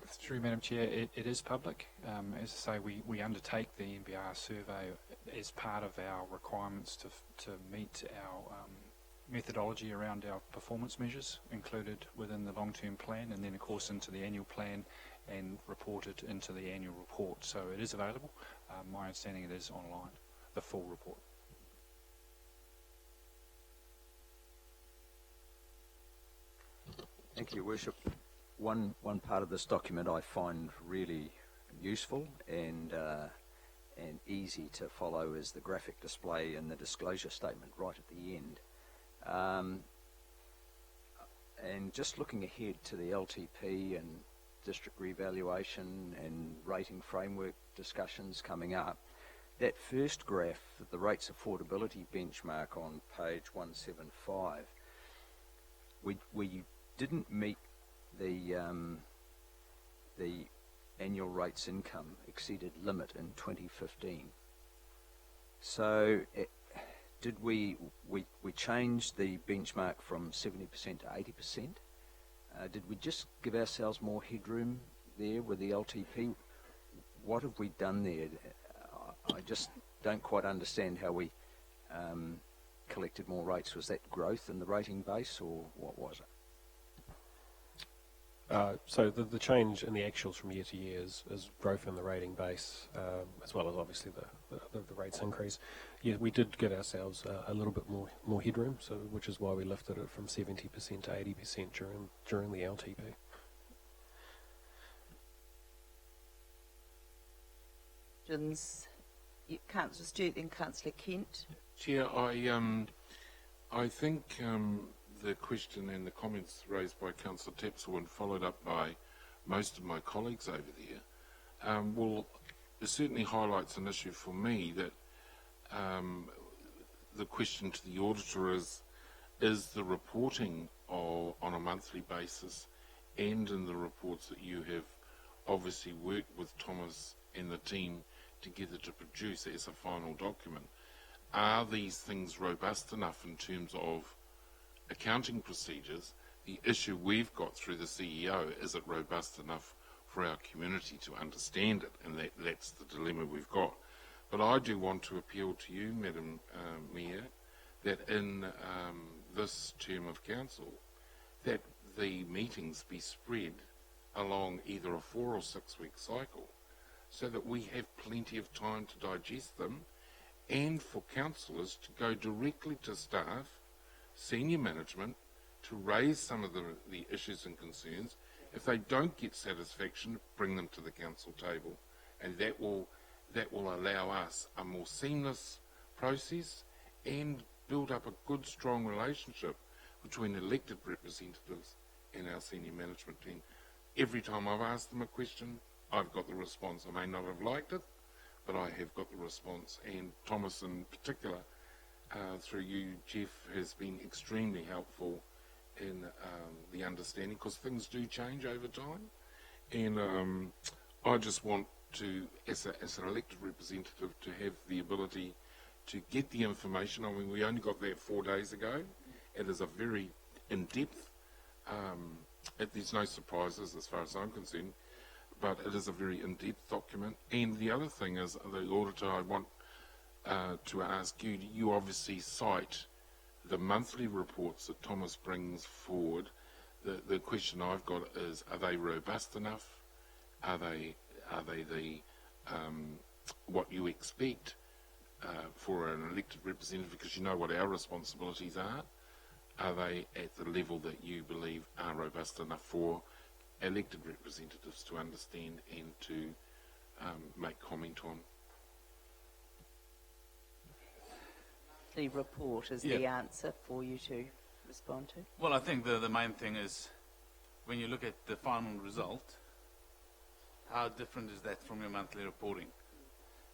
Through Madam Chair, it is public. As I say, we undertake the MBR survey as part of our requirements to meet our methodology around our performance measures included within the long-term plan, and then of course into the annual plan and reported into the annual report. So it is available. My understanding it is online, the full report. Thank you, Your Worship. One part of this document I find really useful and easy to follow is the graphic display and the disclosure statement right at the end. And just looking ahead to the LTP and district revaluation and rating framework discussions coming up, that first graph, the rates affordability benchmark on page 175, we didn't meet the annual rates income exceeded limit in 2015. So did we changed the benchmark from 70% to 80%? Did we just give ourselves more headroom there with the LTP? What have we done there? I just don't quite understand how we collected more rates. Was that growth in the rating base, or what was it? So the change in the actuals from year to year is growth in the rating base, as well as obviously the rates increase. Yeah, we did get ourselves a little bit more headroom, so which is why we lifted it from 70% to 80% during the LTP. Councillor Stewart, then Councillor Kent. Chair, I think the question and the comments raised by Councillor Tapsell and followed up by most of my colleagues over there, it certainly highlights an issue for me that the question to the auditor is the reporting on a monthly basis and in the reports that you have obviously worked with Thomas and the team together to produce as a final document, are these things robust enough in terms of accounting procedures? The issue we've got through the CEO, is it robust enough for our community to understand it? And that's the dilemma we've got. But I do want to appeal to you, Madam Mayor, that in this term of council, that the meetings be spread along either a 4 or 6 week cycle, so that we have plenty of time to digest them, and for councillors to go directly to staff, senior management, to raise some of the issues and concerns. If they don't get satisfaction, bring them to the council table, and that will allow us a more seamless process and build up a good, strong relationship between elected representatives and our senior management team. Every time I've asked them a question, I've got the response. I may not have liked it, but I have got the response. And Thomas in particular, through you, Jeff, has been extremely helpful in the understanding, because things do change over time. And I just want to, as an elected representative, to have the ability to get the information. I mean, we only got that 4 days ago. It is a very in-depth, there's no surprises as far as I'm concerned, but it is a very in-depth document. And the other thing is, the auditor, I want to ask you, you obviously cite the monthly reports that Thomas brings forward. The question I've got is, are they robust enough? Are they the what you expect for an elected representative, because you know what our responsibilities are? Are they at the level that you believe are robust enough for elected representatives to understand and to make comment on? The report is the answer for you to respond to. Well, I think the main thing is, when you look at the final result, how different is that from your monthly reporting?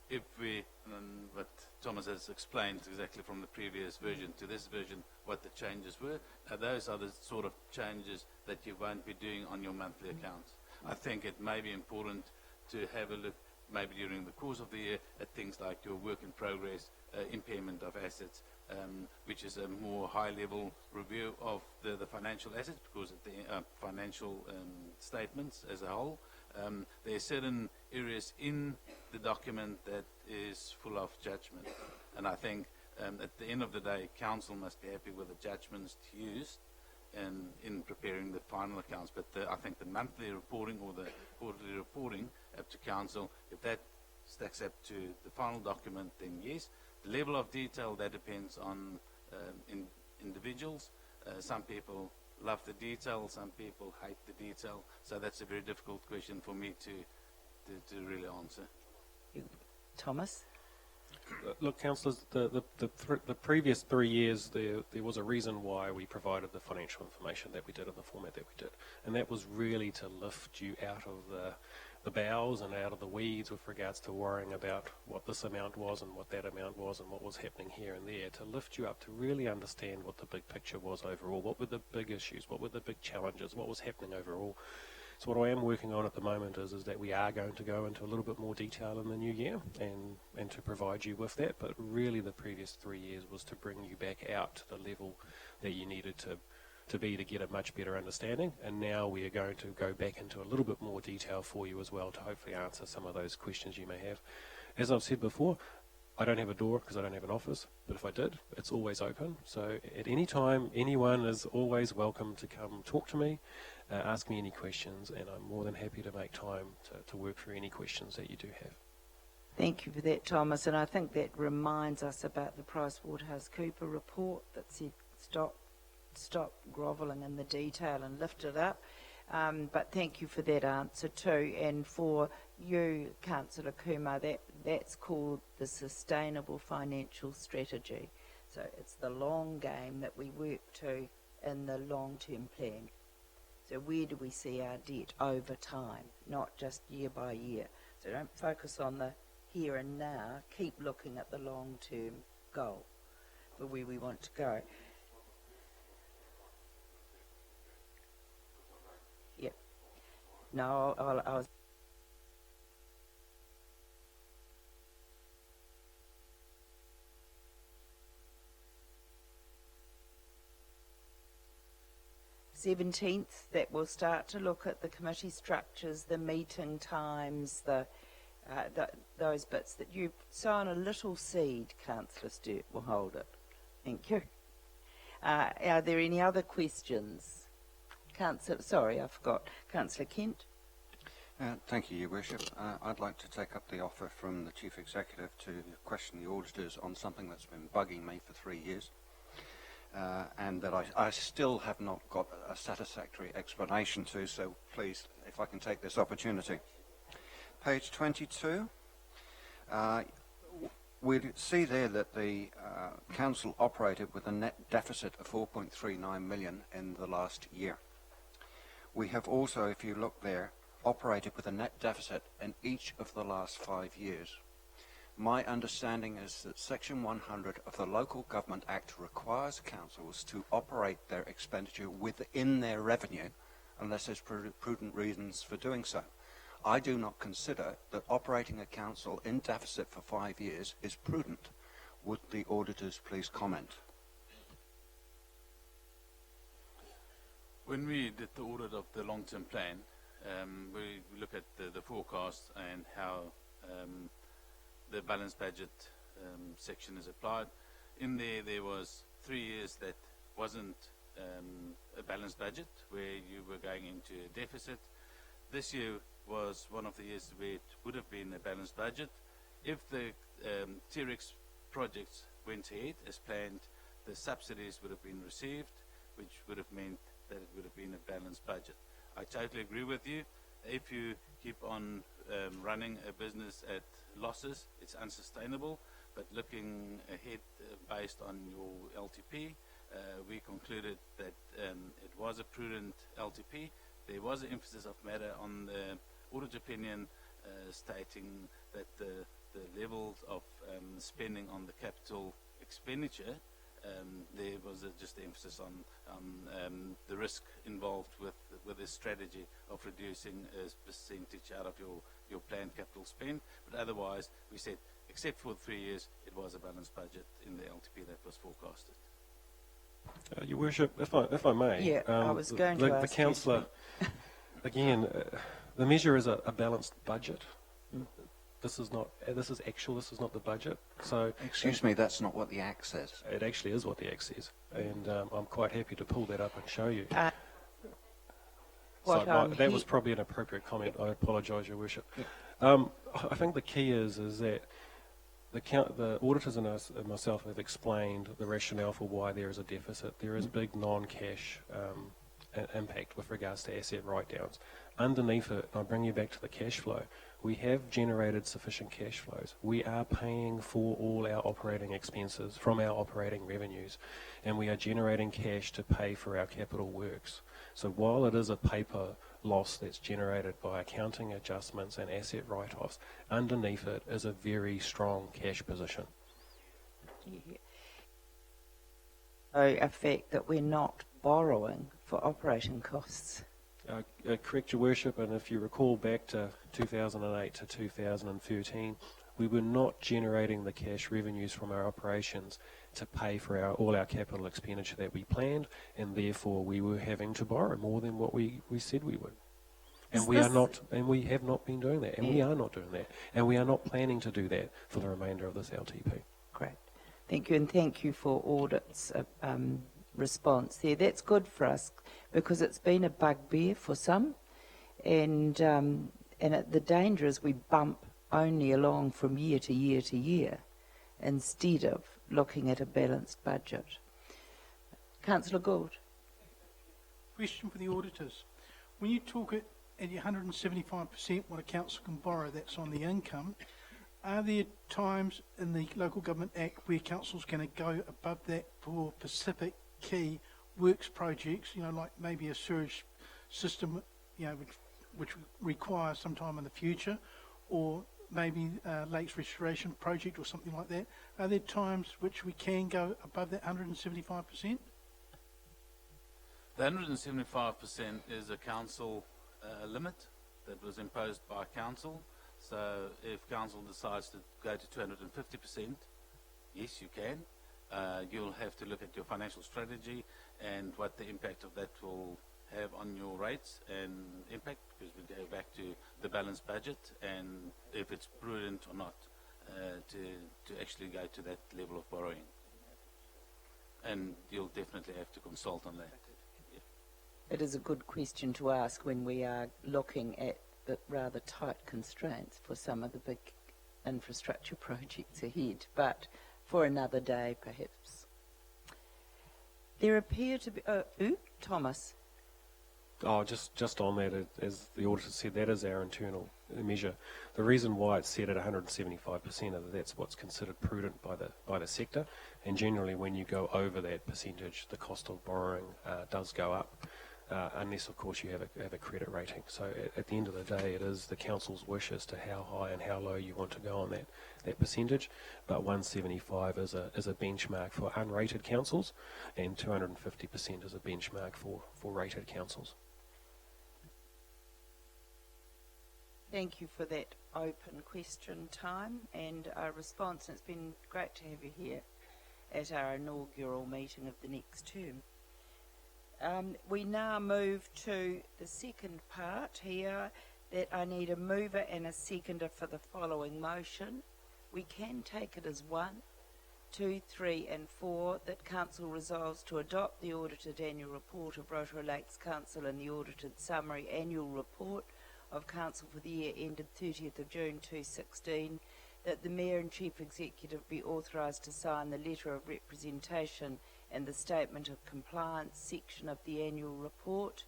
If we, and what Thomas has explained exactly from the previous version to this version, what the changes were, those are the sort of changes that you won't be doing on your monthly accounts. I think it may be important to have a look, maybe during the course of the year, at things like your work in progress, impairment of assets, which is a more high-level review of the financial assets, because of the financial statements as a whole. There are certain areas in the document that is full of judgment, and I think at the end of the day, council must be happy with the judgments used in preparing the final accounts. But I think the monthly reporting or the quarterly reporting up to council, if that stacks up to the final document, then yes. The level of detail, that depends on individuals. Some people love the detail, some people hate the detail, so that's a very difficult question for me to really answer. Thomas? Look, councillors, the previous 3 years, there was a reason why we provided the financial information that we did in the format that we did, and that was really to lift you out of the bowels and out of the weeds with regards to worrying about what this amount was and what that amount was and what was happening here and there, to lift you up to really understand what the big picture was overall, what were the big issues, what were the big challenges, what was happening overall. So what I am working on at the moment is that we are going to go into a little bit more detail in the new year and to provide you with that, but really the previous 3 years was to bring you back out to the level that you needed to be to get a much better understanding, and now we are going to go back into a little bit more detail for you as well to hopefully answer some of those questions you may have. As I've said before, I don't have a door because I don't have an office, but if I did, it's always open. So at any time, anyone is always welcome to come talk to me, ask me any questions, and I'm more than happy to make time to work through any questions that you do have. Thank you for that, Thomas, and I think that reminds us about the PricewaterhouseCoopers report that said stop grovelling in the detail and lift it up. But thank you for that answer too. And for you, Councillor Kumar, that's called the Sustainable Financial Strategy. So it's the long game that we work to in the long-term plan. So where do we see our debt over time, not just year by year? So don't focus on the here and now, keep looking at the long-term goal for where we want to go. Yep. No, I was... Seventeenth, that we'll start to look at the committee structures, the meeting times, those bits that you sow on a little seed. Councillor Sturt will hold it. Thank you. Are there any other questions? Sorry, I forgot. Councillor Kent. Thank you, Your Worship. I'd like to take up the offer from the Chief Executive to question the auditors on something that's been bugging me for 3 years, and that I still have not got a satisfactory explanation to, so please, if I can take this opportunity. Page 22, we see there that the Council operated with a net deficit of 4.39 million in the last year. We have also, if you look there, operated with a net deficit in each of the last 5 years. My understanding is that Section 100 of the Local Government Act requires councils to operate their expenditure within their revenue unless there's prudent reasons for doing so. I do not consider that operating a council in deficit for 5 years is prudent. Would the auditors please comment? When we did the audit of the long-term plan, we look at the forecast and how the balanced budget section is applied. In there was 3 years that wasn't a balanced budget, where you were going into a deficit. This year was one of the years where it would have been a balanced budget. If the T-Rex projects went ahead as planned, the subsidies would have been received, which would have meant that it would have been a balanced budget. I totally agree with you. If you keep on running a business at losses, it's unsustainable. But looking ahead based on your LTP, we concluded that it was a prudent LTP. There was an emphasis of matter on the audit opinion stating that the levels of spending on the capital expenditure, there was just the emphasis on the risk involved with this strategy of reducing a percentage out of your planned capital spend. But otherwise, we said, except for 3 years, it was a balanced budget in the LTP that was forecasted. Your Worship, if I may, Yeah, I was going to the ask councillor, again, the measure is a balanced budget. This is not the budget. So, Excuse me, that's not what the Act says. it actually is what the Act says, and I'm quite happy to pull that up and show you. That was probably an appropriate comment. I apologise, Your Worship. I think the key is that the auditors and myself have explained the rationale for why there is a deficit. There is big non-cash impact with regards to asset write-downs. Underneath it, I bring you back to the cash flow. We have generated sufficient cash flows. We are paying for all our operating expenses from our operating revenues, and we are generating cash to pay for our capital works. So while it is a paper loss that's generated by accounting adjustments and asset write-offs, underneath it is a very strong cash position. Yeah. So a fact that we're not borrowing for operating costs. Correct, Your Worship, and if you recall back to 2008 to 2013, we were not generating the cash revenues from our operations to pay for all our capital expenditure that we planned, and therefore we were having to borrow more than what we said we would. And we have not been doing that, and we are not doing that, and we are not planning to do that for the remainder of this LTP. Great. Thank you, and thank you for audit's response there. That's good for us because it's been a bugbear for some, and the danger is we bump only along from year to year to year instead of looking at a balanced budget. Councillor Gould. Question for the auditors. When you talk at your 175% what a council can borrow, that's on the income, are there times in the Local Government Act where councils going to go above that for specific key works projects, like maybe a sewage system, which requires some time in the future, or maybe a lakes restoration project or something like that? Are there times which we can go above that 175%? The 175% is a council limit that was imposed by council. So if council decides to go to 250%, yes, you can. You'll have to look at your financial strategy and what the impact of that will have on your rates and impact, because we go back to the balanced budget and if it's prudent or not to actually go to that level of borrowing. and you'll definitely have to consult on that. It is a good question to ask when we are looking at the rather tight constraints for some of the big infrastructure projects ahead, but for another day perhaps. There appear to be... Thomas. Oh, just on that, as the auditor said, that is our internal measure. The reason why it's set at 175% of that's what's considered prudent by the sector, and generally when you go over that percentage, the cost of borrowing does go up, unless of course you have a credit rating. So at the end of the day, it is the council's wish as to how high and how low you want to go on that percentage. But 175 is a benchmark for unrated councils, and 250% is a benchmark for rated councils. Thank you for that open question time and response. It's been great to have you here at our inaugural meeting of the next term. We now move to the second part here, that I need a mover and a seconder for the following motion. We can take it as 1, 2, 3 and 4, that Council resolves to adopt the audited annual report of Rotorua Lakes Council and the audited summary annual report of Council for the year ended 30th of June 2016, that the Mayor and Chief Executive be authorised to sign the letter of representation and the statement of compliance section of the annual report.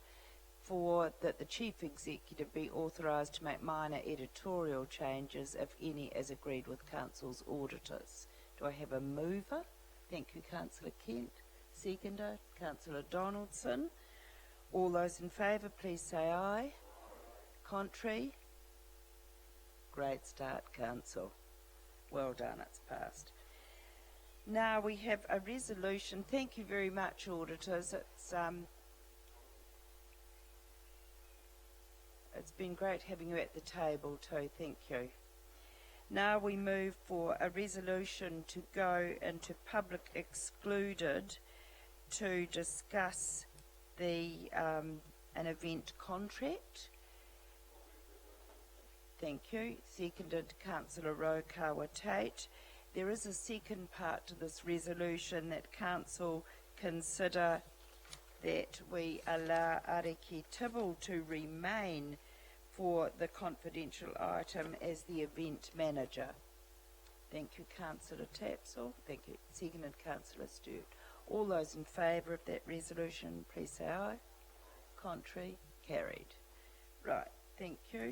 4, that the Chief Executive be authorised to make minor editorial changes, if any, as agreed with Council's auditors. Do I have a mover? Thank you, Councillor Kent. Seconder, Councillor Donaldson. All those in favour, please say aye. Contrary? Great start, Council. Well done, it's passed. Now we have a resolution. Thank you very much, auditors. It's been great having you at the table too. Thank you. Now we move for a resolution to go into public excluded to discuss the an event contract. Thank you. Seconded, Councillor Rokawa Tate. There is a second part to this resolution, that Council consider that we allow Ariki Tibble to remain for the confidential item as the event manager. Thank you, Councillor Tapsell. Thank you. Seconded, Councillor Stewart. All those in favour of that resolution, please say aye. Contrary? Carried. Right. Thank you.